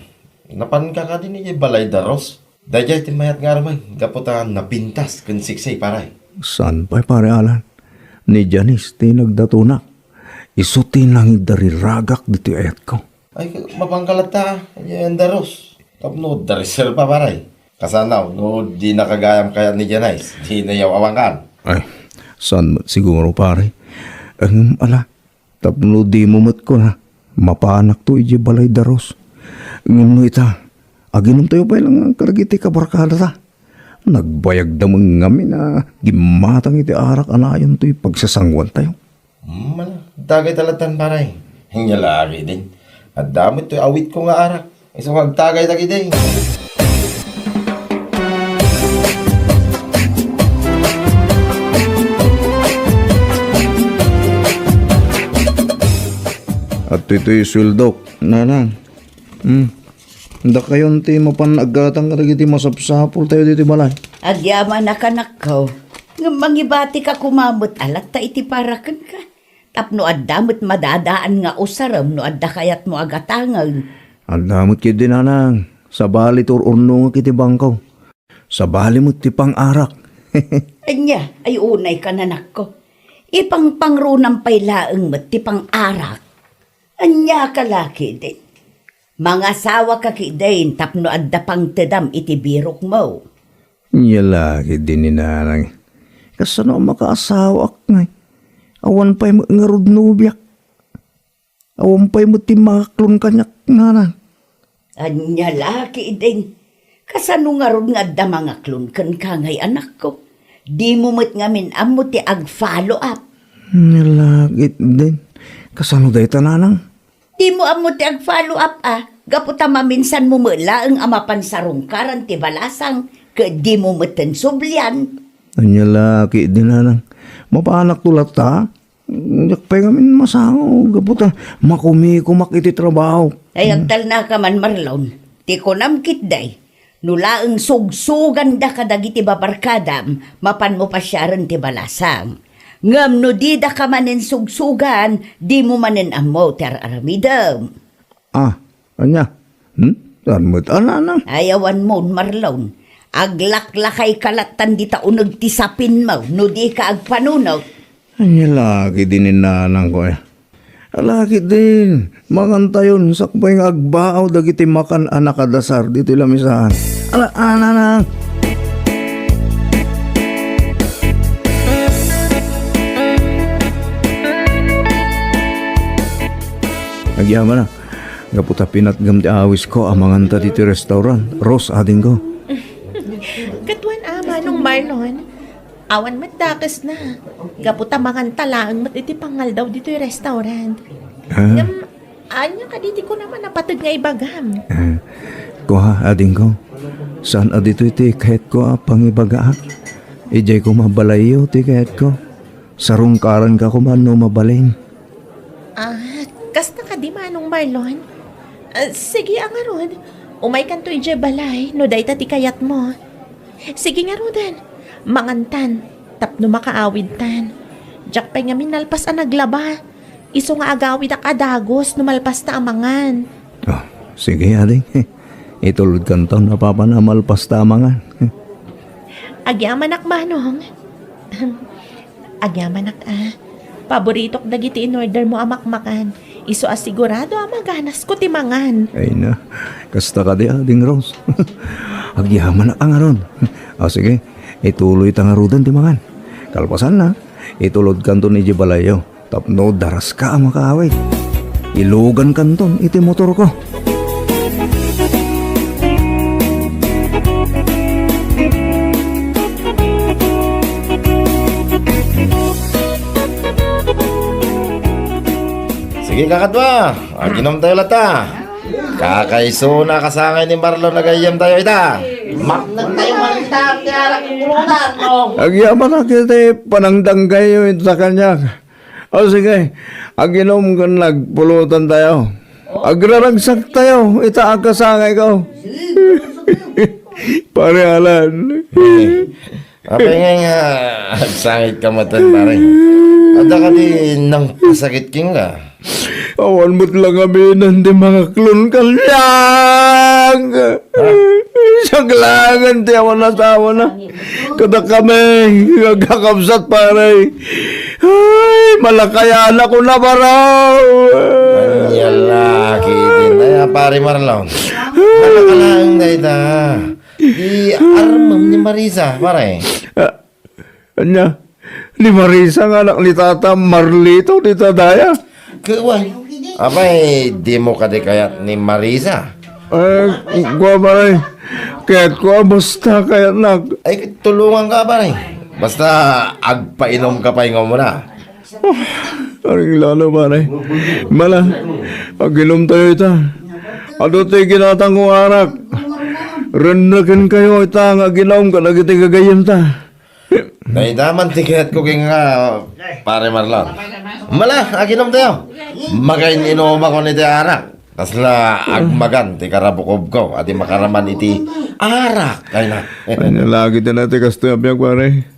Napan ka ka din niya balay daros. Dahil ti mayat nga ramay. Kaputaan na pintas kan siksay pare. San pa'y pare Alan? Ni Janice, tinagdatunak. Isutin lang idariragak dito ayat ko. Ay, mapangkalata. Yan daros. Tapno, darisel pa pare. Kasanaw, no, di nakagayam kaya ni Janice. Di na yaw awangkan. Ay, san siguro pare? Ang tapno di mo mat ko na. Mapanak to iji balay daros. Ngam no ita, aginom tayo pa lang ang karagiti kabarkada ta. Nagbayag damang ngami na gimatang iti arak anayon to'y pagsasangwan tayo. Tagay talatan pare. Hinya lagi din. At damit to'y awit ko nga arak. Isang magtagay tagi din. At ito'y swildok, nanang. Handa kayon ti mapanagatang karagiti masapsapol tayo dito balay. Agyaman na kanak ko. Ngam mangibati ka kumamot alat ta iti parakan ka. Tapno addamot madadaan nga usaram no adda kayat mo agatangan. Aldamot kid din nanang. Sa bali urno nga kiti bangkaw. Sa bali mo ti pang-arak. Anya, ay unay ka nanak ko. Ipang pangrunang pailaeng mo ti pang-arak. Anya ka laki din. Mga asawa ka kidain tapno adda pang tedam iti birok mo. Nyalaki din ni nanang. Kasano makaasawak ngay. Awan pa'y ngarod nubiyak. Awan pa'y mo timaklon kanyak nanang. Anya laki din. Kasano nga ron nga adda mga klon kan kangay anak ko. Di mo mo't ngamin amo ti ag-follow up. Nyalaki din. Kasano day tananang? Di mo amo ti ag-follow up Gaputa maminsan mo mula ang amapan sa rungkaran ti balasang ka di mo meten sublian. Anya laki din nanang. Mapanak tulat ta. Yakpay ngamin masango. Gaputa makumikumak iti trabaho. Ay agtal na ka man Marlon. Ti konam kitday. Nula ang sugsugan da kadagiti babarkadam. Mapan mo pa siyaran ti balasang. Ngam no di da ka manin sugsugan. Di mo manin amo ti aramidam. Anya? Tanmut ananang. Ayawan mo, Marlon. Aglaklakay kalatan di taunag tisapin mo, no di ka agpanunaw. Anya laki din nanang ko eh. Laki din. Makanta yun. Sakbay nga agbaaw dagiti makan anak adasar dito lamisahan. Ananang. Nagyaman na. Gaputa pinatgam ti awis ko amanganta dito restaurant. Rose ading ko. Katuan nung Marlon. Awan matdakas na. Gaputa manganta lang mat iti pangal daw dito yung restaurant. Anya ka diti ko naman napatag nga ibagam. Kuha ading ko. Saan adito iti kahit ko pangibaga? Ijay ko mabalayo ti kahit ko. Sarungkaran ka ko man no mabaling. Kasta ka di manong Marlon? Sige ang aron. Umay kanto ije balay, no day ti kayat mo. Sige nga rodan. Mangantan, tapno makaawid tan. Diyak pa nga minalpas ang naglaba. Iso nga agawid ak adagos, numalpas ta amangan. Sige ading. Itulod kanto napapanamalpas ta amangan. Agyaman ak manong. Agyaman ak Paboritok dagiti in order mo amakmakan. Iso asigurado amaganas ko timangan. Ay na, kasta ka di ading Rose. Agyaman na ang aron. Sige, ituloy tangarudan timangan. Kalpasan na, itulod kanton iti balayo. Tapno daras ka ang makaaway. Ilugan kanton iti motor ko. Sige kakadwa, aginom tayo lata. Kakaiso na kasangay ni Marlon nagayam tayo ita. Maknan tayo malitap ni arak yung kulutan mo. Agyaman na kita panangdanggay yun sa kanya. Sige, aginom ka nagpulutan tayo. Agraragsak tayo, ita ang kasangay ko. Parehalan. Apay nga sangit ka matan pare. Ada ka di nang pasakit king ka. Awan mo't lang kami ng mga klon kalyang. Saglangan ti awan na tawa na. Kada kami, gagakabsat pare. Ay, malakayan ako na baraw. Yalaki din na pare Marlon. Malakalang day da. Di armam ni Marisa pare. Anya, ni Marisa nga anak ni Tata Marlito dito daya. Kaway. Abay, di mo kadikayat ni Marisa. Gua pare, kaya't ko basta kaya't nag. Ay, tulungan ka pare. Basta agpainom ka pa mo na. Aring lalo pare. Mala, aginom tayo ita. Ado tayo ginatang kong anak. Rendakin kayo ita nga ginom ka nagiti gagayim ta. Nay daman tiket ko king nga pare Marlon. Mala, aginom tayo. Magain inom ako ni ti arak. Tasla agmagan ti karabukob ko at makaraman iti arak. Ay na. Ano lagi din natin kasto yung pare.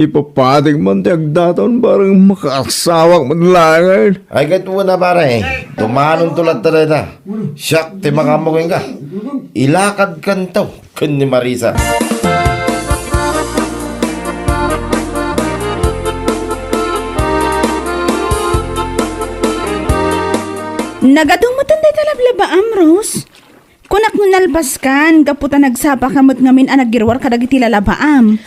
Ipapating man ti agdaton parang makasawak madlangan. Ay kahit mo na pare. Tumanong tulad tayo na. Siyak ti makamugin ka. Ilakad kanto kun ni Marisa. Nagadong mo tanday talablaba, Rose. Kunak mo nalbaskan, gaputa nagsapa kamot ngamin anagirwar kadagiti lalabaam.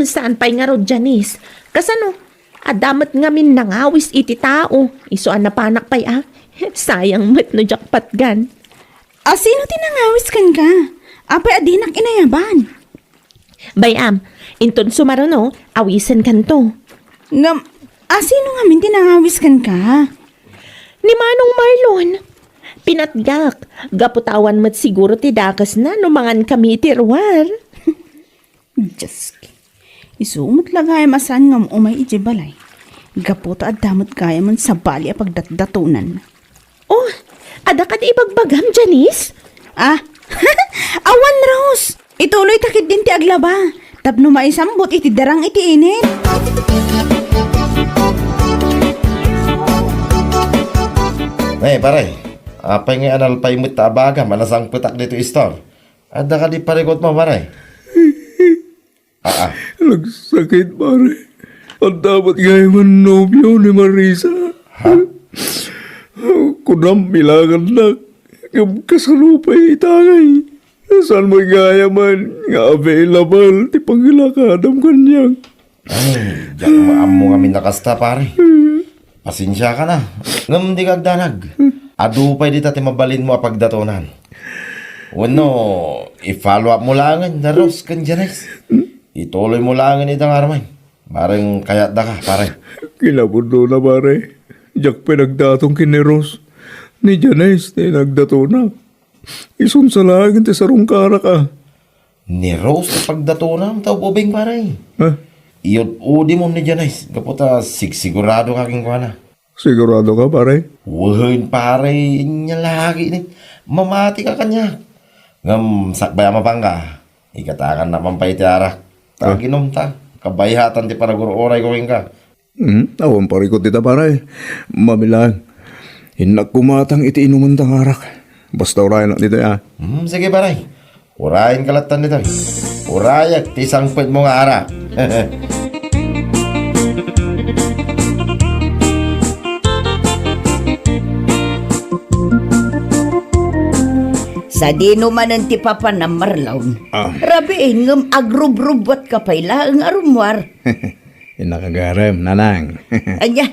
Saan pa'y nga rod, Janice? Kasano? Adamat ngamin nangawis iti tao. Isuan na panak pa'y Sayang mat no jackpot gan. Sino tinangawis kan ka? Apay adinak inayaban. Bayam, inton sumaro no, awisan kanto. Sino ngamin tinangawis kan ka? Ni Manong Marlon. Pinatgak, gaputawan mo't siguro ti dakas na numangan kami tirwar. Diyos ki. Isumot lang ay masan ngam umay iti balay. Gaputa at damot kaya man sa bali a pagdatdatunan. Oh, ada ka di ibagbagam, Janice? Ah, awan Rose! Ituloy takit din ti aglaba. Tapno maisambot iti darang iti init. Pare, apay nga analpay mo't tabaga, manasang putak dito store. Ada ka di parikot mo, pare. Nagsakit, pare. At dapat gaya man nobyo ni Marisa. Ha? Kunam bilangan na. Yung kasalupay itangay. Saan mo gaya man nga available ti pangilakadam kanyang. Ay, diyak maamo kami nakasta, pare. Pasensya ka na. Ngam di kagdanag. Adupay di tati mabalin mo apagdatonan. Wano, i-follow up mo langan na Rose kan Janice. Ituloy mo langan itang armay. Parang kayat da ka, pare. Kinabundo na, pare. Diyak pinagdatong kiniros. Ni Janice na nagdato na. Isun sa langit ti sarong kara ka. Ni Rose na pagdatonan, tao po bing pare. Ha? Iyot udi mo ni Janice. Kaputa, sigurado kaking kwa na. Sigurado ka, pare? Wuhin pare, inya lagi ni. Mamati ka kanya. Ngam, sakbaya mapangga. Ikatakan na pampay ti arak. Taginom ta. Kabayhatan ti paraguro oray ko ka. Awan parikot dita, pare. Mamilang. Hinak kumatang iti inuman tang arak. Basta urayan na dito, ya. Sige paray. Urayan kalatan nito. Urayak, ti sangpit mo nga arak. Sa dino man ang ti papa na marlawn. Rabi ngam agrub-rubot ka pala ang arumwar. Inakagarem, nanang. Anya,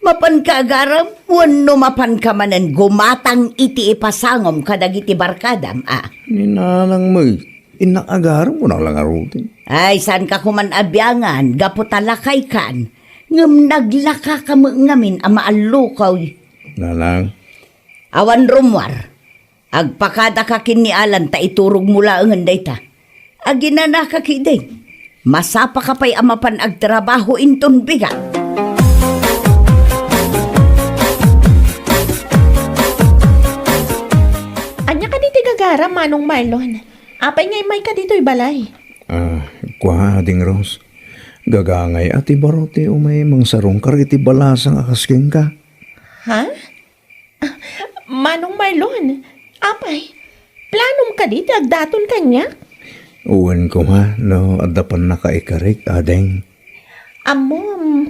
mapan ka agaram, wano mapan ka manan gumatang iti ipasangom kadag iti barkadam, ah. Ni nanang mo, inakagarem mo na lang arutin. Ay, saan ka kuman abyangan, gaputalakay kan, ngam naglaka ka mo ngamin ama alukaw. Nanang. Awan rumwar, agpakada ka kinialan ta iturog mula ang ta. Aginana ka kiday, masapa ka pa'y amapan agtrabaho inton bigat. Anya ka diti gagara, Manong Marlon. Apay ngay may ka dito'y balay. Kuha, ding Rose. Gagangay ati barote umay mang sarong kar iti balasang akasking ka. Ha? Manong Marlon, apay, planom ka dito agdaton kanya? Uwan ko ha, no, adapan na kaikarik, adeng. Amo,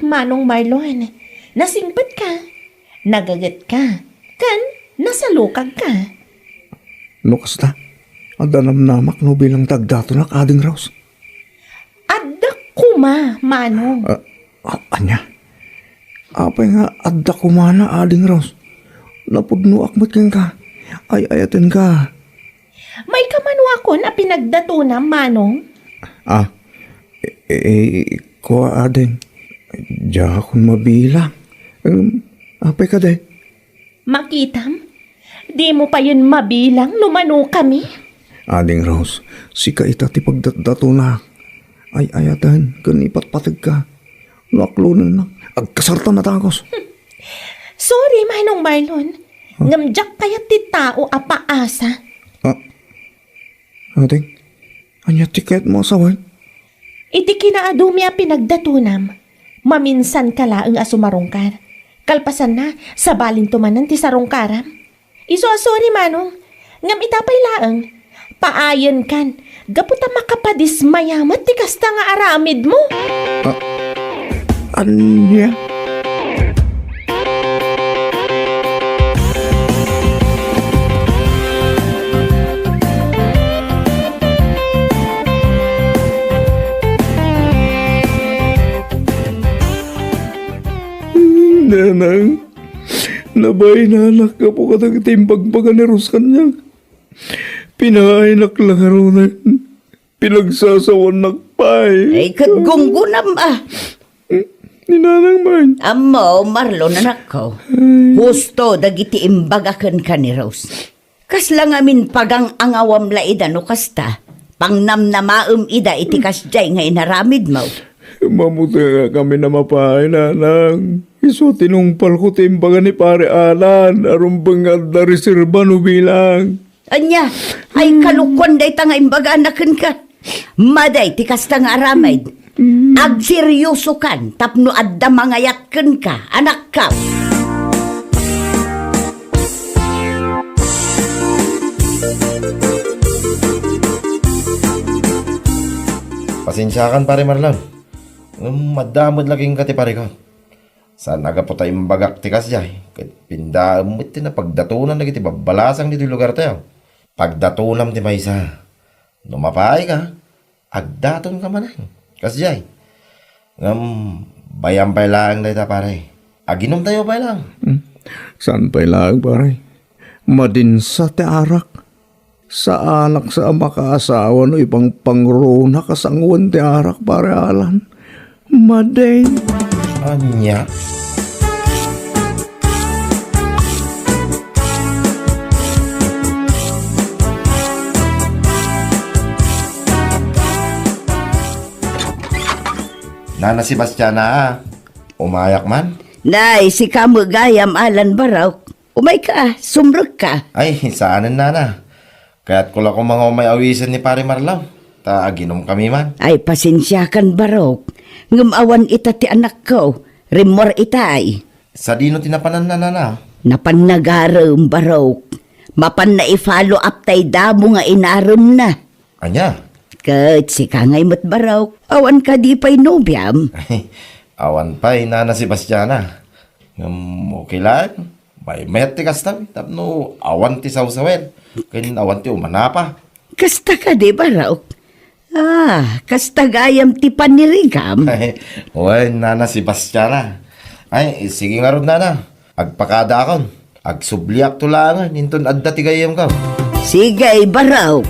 Manong Marlon, nasingpat ka, nagagat ka, kan nasalukag ka. No, kasta, adanam namak no bilang tagdato na kading Rose. Adda kuma, Manong. Anya? Apay nga, adda kumana, ading Rose. Napudno akmat kang ka. Ay, ayatin ka. May kamano ako na pinagdato na, Manong. Kuha adeng. Diya akong mabilang. Apay ka de. Makitam, di mo pa yun mabilang, lumano kami. Ading Rose, si ka itati pagdatdato na. Ay, ayatan, kanipat patag ka. Naklunan na. Agkasartan na tagos. Sorry, Manong Marlon. Ngamjak kaya ti tao apaasa. Ading, anya tiket mo asawan? Iti kinaadumi a pinagdatunam. Maminsan ka laang asumarongkar. Kalpasan na, sa balin tumanan ti sarongkaram. Iso sorry, Manong. Ngam itapay laang. Paayan kan. Gaputa makapadismayamat ti kasta nga aramid mo. Anya? Nanang, nabay na anak ka po katang timbagbaga ni Rose kanyang. Pinainak lang arunan. Pinagsasawan nakpay. Ay, katgunggunam ah. ni Nanang Man. Amo, Marlon, anak ko. Husto, dagiti imbagakan ka ni Rose. Kaslang amin pagang angawam laida no kasta. Pangnamnamaam ida iti kasjay nga inaramid mo. Mamuti nga kami na mapahay, Nanang. Iso tinungpal ko timbaga ni Pare Alan, aron bangad na reserba no bilang. Anya, ay kalukwan day tanga imbaga anakan ka. Maday, ti kasta nga aramid. Agseryoso kan, tapno adda mangayatken ka, anak ka. Pasensyakan pare Marlon. Madamod laging kati pare ko. Saan naga po tayo mbagak tikas jay. Pindaam mo iti na pagdatunan na kiti babalasang dito lugar tayo. Pagdatunan ti maysa. Numapay ka. Agdaton ka man. Kas jay. Bayam pa lang na ita pare. Aginom tayo pa lang. Saan pa ilang, pare? Madinsa te arak. Sa anak sa makaasawa no ibang pangrona kasangwan ti arak, Pare Alan. Maday. Anya? Nana Sebastiana, umayak man? Nay, si kamo gayam Alan Baraw. Umay ka, sumrog ka. Ay, saanan nana. Kaya't kula ko mga umay awisan ni Pare Marlaw. Ta aginom kami man. Ay, pasensyakan Baraw. Ngumawan ita ti anak ko. Rimor itay. Sa dino tinapanan na nana. Napanagaram Baraw. Mapan na i-follow up tay damo nga inaram na. Anya? Kat si kangay mo't Baraw. Awan ka di pa'y nobyam. Awan pa'y Nana Sebastiana. Okay lang. May meti kastam. Tapno awan ti sawsawen. Kain awan ti umanapa. Kasta ka di Baraw. Kasta gayam ti panirigam. Uy, Nana Sebastiana. Ay, sige nga ron, Nana. Agpakada akon. Agsubliak tulangan. Ninton adda ti gayam ka. Sige, Baraw.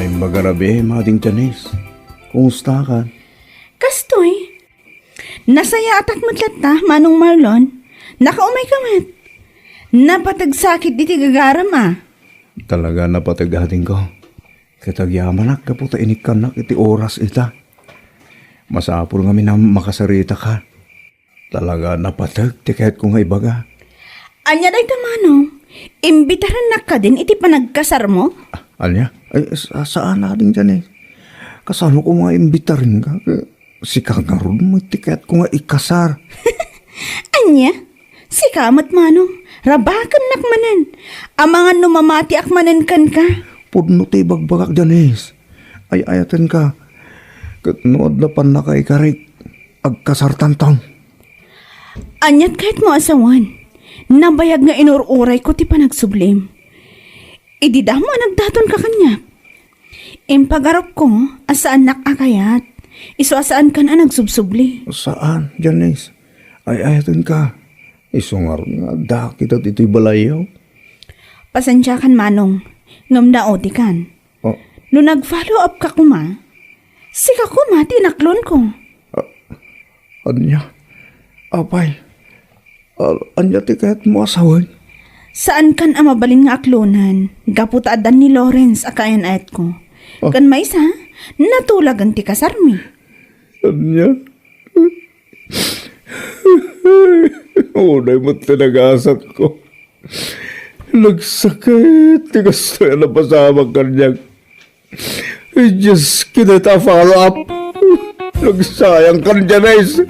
Ay magarabi, mading Janice. Kumusta ka? Kastoy. Nasaya atak matlat ta, Manong Marlon. Nakaumay ka mat. Napatagsakit iti gagaram Talaga napatagating ko. Katagyaman ka po ta inikanak iti oras ita. Masapul nga na makasarita ka. Talaga napatag, tiket ko nga ibaga. Anya day Manong. Imbitaran na ka din iti panagkasar mo? Anya? Ay, saan natin dyan eh? Kasano ko mga imbitarin ka? Si Kangaroon mo tiket ko nga ikasar. Anya? Si kamat Manong. Rabakan nakmanan. Amangan numamati akmanan kan ka. Pudno tayo bagbagak dyan eh. Ay ayatan ka. Katnood na pan na kay karik. Agkasar tantang. Anyat kahit mo asawan. Nabayag nga inururay ko ti panagsublim. Idida mo nagdaton ka kanya. Impagarap ko, asaan nakakayat. Iso asaan ka na nagsubsubli. Saan, Janice? Ay ayatan ka. Isungar nga, dakit ito'y balayaw. Pasensya kan Manong, ngam na odi kan. Oh, No nag-follow up ka kuma, sika kuma tinaklon ko. anya? Apay, anya tiket mo asawan? Saan kan ang mabalin nga aklonan, gapot adan ni Lawrence akayan ayat ko. Kan may isa, natulagan ti kasarmi. Anya? Unay mo tinagasat ko. Nagsakit. Gusto yan na pasamang kanyang. Diyos, kinata follow up. Nagsayang kanya na is.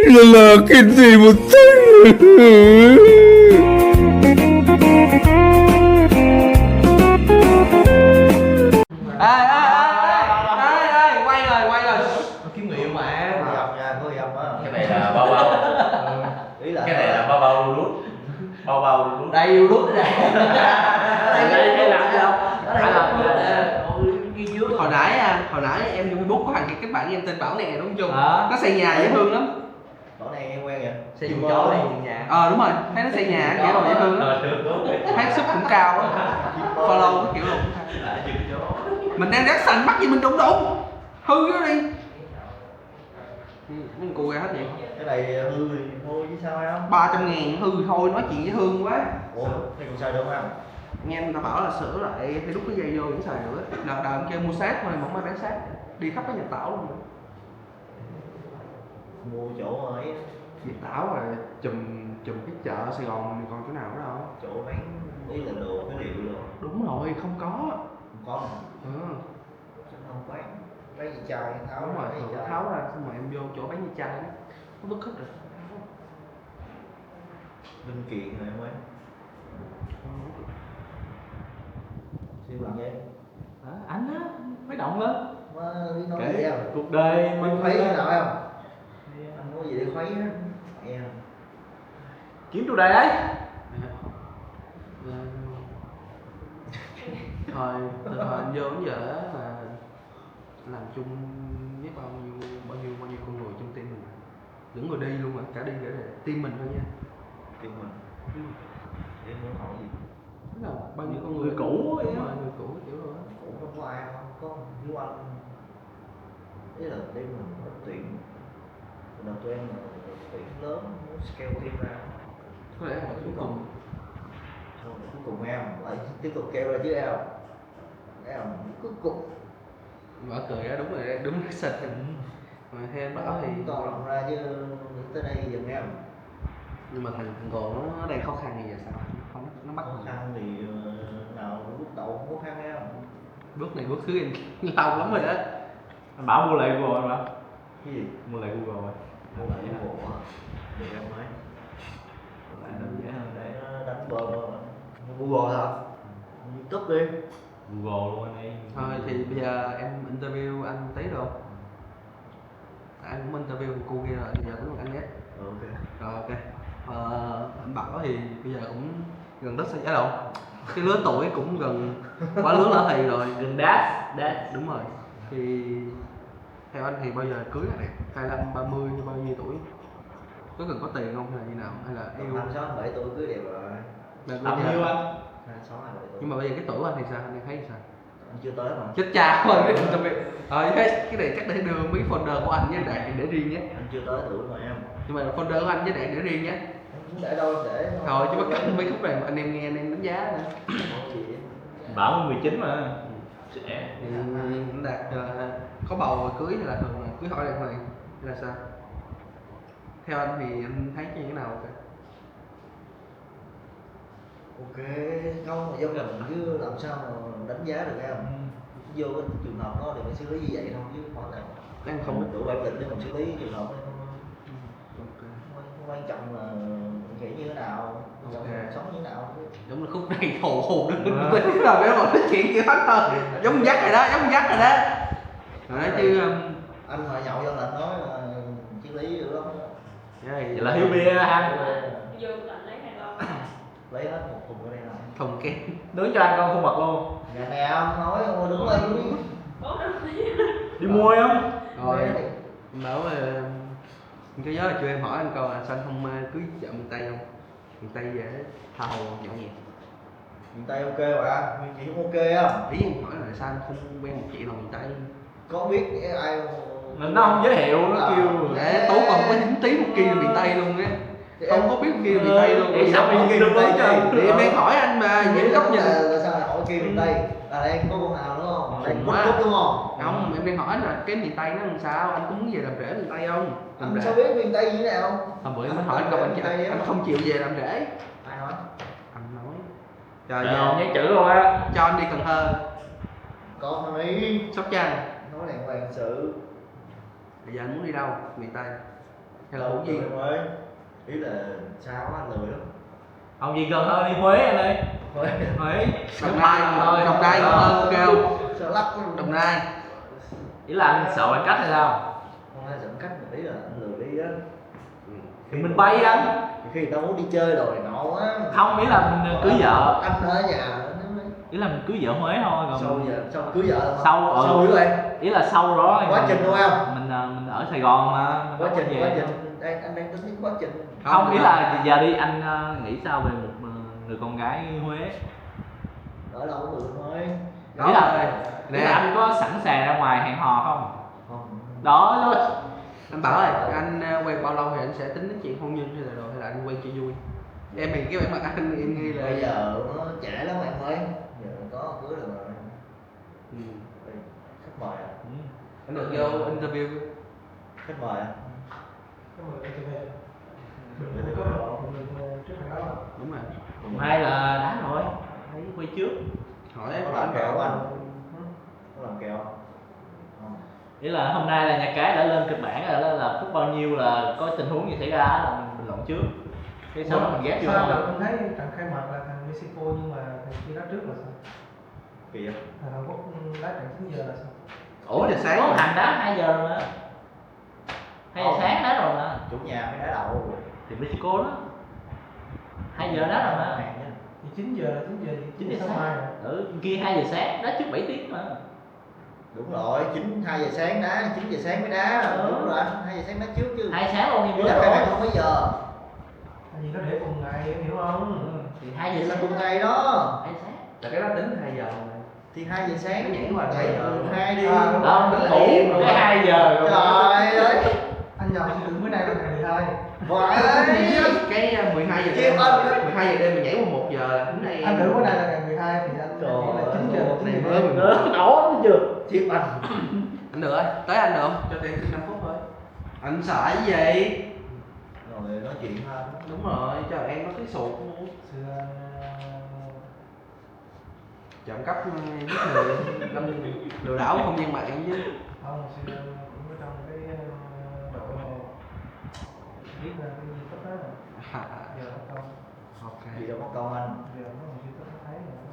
Lalaki, di mo tayo. Quay rồi kiếm nghiệm mà gặp nha có gặp á cái này là bao bao ý là cái này là bao bao rút đây rút đây đây cái làm gì đâu ghi dưới hồi nãy em dùng Facebook có thằng kết bạn với em tên Bảo nè đúng không? Nó xây nhà dễ thương lắm. Bảo này em quen quen vậy? Xây dựng chó này nhà. Đúng rồi, thấy nó xây nhà kiểu đồ dễ thương á. Thấy sức cũng cao á. Follow cái kiểu đồ cũng cao. Mình đang rác sành bắt gì mình đụng đụng. Hư nó đi. Mấy cô ra hết vậy. Cái này hư thì thôi chứ sao em? 300.000 hư thôi, nói chuyện với Hương quá. Ủa, thì còn sao được không em? Nghe người ta bảo là sửa lại thì đút cái dây vô vẫn xài nữa. Đợt em kêu mua sát thôi, mà không ai bán sát. Đi khắp cái Nhật Tảo luôn. Mua chỗ ấy, Nhật Tảo rồi chùm cái chợ Sài Gòn còn chỗ nào nữa đâu. chỗ bán ý là đồ cái liệu luôn. Đúng rồi, không có. Không có mà. Chứ không bán gì chai tháo Đúng rồi, bán gì thử chai. tháo ra xong rồi em vô chỗ bán như chai đó. Nó bức hết rồi. Linh kiện này em ấy. Siêu bằng vậy. Anh á, mới động lên. Má biết nói Kể gì em? cuộc đời Biết mình khuấy thế nào em? Anh có gì để khuấy á? Em. kiếm chủ đề ấy. Thôi, từ hồi anh vô đến giờ á là làm chung với bao nhiêu con người trong team mình. Những người đi luôn mà, cả đi cả về. Team mình thôi nha. Team mình. Em muốn hỏi gì? Tức là bao nhiêu con Người cũ ấy đúng á. rồi, người cũ kiểu rồi á. Cũng không có ai không có Hiếu Anh. Ý là team mình nó tuyển. Đầu tụi em là tuyển lớn muốn scale team ra. Có lẽ là cuối cùng Thôi, cuối cùng em lại tiếp tục kêu ra chứ em cuối cùng mở cười á, đúng rồi đấy, đúng cái sệt. Mà theo anh bảo thì còn lòng ra chứ tới đây dừng em. nhưng mà thằng Gồ nó đang khó khăn thì giờ sao? Không, nó bắt Khó khăn thì nào lúc đầu cũng khó khăn em. bước này bước thứ em lâu lắm rồi đó. Anh bảo mua lại Google anh bảo. Cái gì? Mua lại Google rồi. Mua lại cái bộ á. Để em nói. Lại đơn giản hơn. Để nó đánh bơm thôi. Google hả? YouTube đi. Google luôn anh ấy. Thôi thì bây giờ em interview anh tí được không? Anh cũng interview cô kia rồi, bây giờ cũng là anh nhé. Ok. Rồi ok. Anh Bảo thì bây giờ cũng gần đất xây đâu. Cái lứa tuổi cũng gần quá lứa lỡ thì rồi. Gần đát. Đúng rồi. Thì theo anh thì bao giờ cưới là đẹp? 25, 30 hay bao nhiêu tuổi? Có cần có tiền không hay là như nào? Hay là yêu? 26, 27 tuổi cưới đẹp rồi. Tầm nhiêu anh? 26, 27 tuổi. Nhưng mà bây giờ cái tuổi của anh thì sao? Anh thấy sao? Anh chưa tới mà. Chết cha rồi cái interview. Cái này chắc để đưa mấy folder của anh với Đạt để riêng nhé. Anh chưa tới tuổi mà em. Nhưng mà folder của anh với Đạt để riêng nhé. Anh để đâu để Thôi chứ bắt cắt mấy khúc này mà anh em nghe anh em đánh giá nữa. Không gì. Bảo 19 mà. Trẻ. Thì anh Đạt có bầu cưới hay là thường là cưới hỏi đàng hoàng hay là sao? Theo anh thì anh thấy như thế nào ok? Ok, không mà do mình chứ làm sao mà đánh giá được em. Vô cái trường hợp đó thì mình xử lý như vậy thôi chứ không phải là Anh không không đủ bản lĩnh để mình xử lý trường hợp đó không. ok. Quan trọng là mình nghĩ như thế nào, quan trọng là mình sống như thế nào chứ. Giống là khúc này hù đứng rồi cái một cái chuyện kiểu hết thôi. Giống dắt rồi đó, giống dắt rồi đó. Rồi đó chứ Anh hồi nhậu dân lệnh nói là xử lý được lắm. vậy Vậy là hiếu bia ha. Lấy hết một thùng ở đây này. thùng kem. Nướng cho anh con khuôn mặt luôn. Ngày này ông nói ông đứng lên đi. Đi mua không? Rồi bảo cái nhớ là chưa em hỏi anh câu là sao anh không cưới vợ miền Tây không? Miền Tây về tha hồ nhậu nhẹt. Miền Tây ok mà, miền chị không ok không? Ý em hỏi là sao anh không quen một chị nào miền Tây? Có biết ai Nên nó không giới thiệu, nó kêu Để Tú còn có dính tí một kia là miền Tây luôn á. Không có biết một kia là miền Tây luôn. Vậy sao mình kia được lớn cho anh? Thì em đang hỏi anh mà những góc nhìn. là sao lại hỏi kia miền Tây? Là đây có con nào nữa không? Đây Quá. có đúng không? Không, em đang hỏi là cái miền Tây nó làm sao? Anh có muốn về làm rể miền Tây không? Làm Anh rể. sao biết miền Tây như thế nào? Hôm bữa em mới hỏi anh câu anh không chịu về làm rể. Ai nói? Anh nói. Trời Rồi giờ nhắc chữ luôn á. cho anh đi Cần Thơ, Con đi. Sóc Trăng. Nói đàng hoàng sự. Bây giờ anh muốn đi đâu? Miền Tây hay là muốn gì? Mới. Ý là sao á, lười lắm. Ông gì Cần Thơ đi Huế anh ơi. Huế. Đồng Nai thôi, Đồng Nai Cần Thơ ok không? Sợ lắc lắm. Đồng Nai. Ý là anh sợ bạn cách hay sao? Không ai dẫn cách mà ý là anh lười đi á. Thì mình bay anh. Khi người ta muốn đi chơi rồi nọ quá. Không, ý là mình cưới vợ. Anh ở nhà. Ý là mình cưới vợ Huế thôi. Còn Sau giờ, sau cưới vợ là sau sau đứa em. ý là sau đó thì Quá trình đúng không? mình mình ở Sài Gòn mà. Quá trình về. anh đang tính đến quá trình. Không, ý là giờ đi anh nghĩ sao về một người con gái Huế? Ở đâu cũng được thôi. Ý là anh có sẵn sàng ra ngoài hẹn hò không? Không. Đó luôn. Anh bảo ơi, anh quen bao lâu thì anh sẽ tính đến chuyện hôn nhân hay là rồi, hay là anh quen cho vui? Em thì cái mặt anh em nghi là Bây giờ nó trẻ lắm em ơi. Giờ có cưới được rồi. Ừ. Khách mời à? Anh được vô interview. Khách mời à? Đúng rồi. Hay là đá rồi, thấy quay trước. Hỏi em Có bảo làm anh kẹo bảo không anh? Có làm kẹo không? Ý là hôm nay là nhà cái đã lên kịch bản rồi, là phút bao nhiêu là có tình huống gì xảy ra là mình bình luận trước. Cái sau đó mình ghép vô Sao thôi. mà tôi thấy trận khai mạc là thằng Mexico nhưng mà thằng kia đá trước là sao? Kỳ vậy? Thằng Hàn Quốc đá trận 9 giờ là sao? Ủa, giờ sáng có mà. thằng đá 2 giờ rồi mà. 2 giờ sáng đá rồi mà. Chủ nhà mới đá đầu. Thì Mexico đó. 2 giờ đá rồi mà. Thì 9 giờ là 9 giờ gì? 9 giờ sáng mai sáng. à? Kia 2 giờ sáng, đá trước 7 tiếng mà. Đúng rồi, 2 giờ sáng đá, 9 giờ sáng mới đá. Đúng rồi anh, 2 giờ sáng đá trước chứ. 2 sáng luôn Chứ như là bữa khai mạc rồi. không mấy giờ. Tại vì nó để cùng ngày em hiểu không? Thì 2 giờ Là sáng. cùng ngày đó. 2 sáng. là cái đó tính 2 giờ mà. Thì 2 giờ sáng Nó nhảy qua ngày 2 giờ. 2 đi. Không, tính là ngủ em rồi. cái 2 giờ rồi. Trời ơi. Anh nhầm suy tưởng bữa nay là ngày 12. Vãi. Cái 12 giờ Chim đêm, anh. 12 giờ đêm mình nhảy qua 1 giờ là tính này. Anh tưởng bữa nay là ngày 12 thì anh nghĩ là 9 giờ là 9 này giờ. mới đêm. 11. Đó chưa? Chim anh. Anh được rồi, tới anh được không? Cho tiền xin 5 phút thôi. Anh sợ cái gì? Rồi nói chuyện thôi. Đúng rồi, cho em có cái sụt luôn. Xưa Trộm cắp giết người, lừa đảo không gian mạng chứ. không, xưa cũng ở trong cái đội mà biết là cái gì tốt đó. Giờ có công. Ok. Gì đâu có công anh. Giờ nó một khi tốt nó thấy rồi.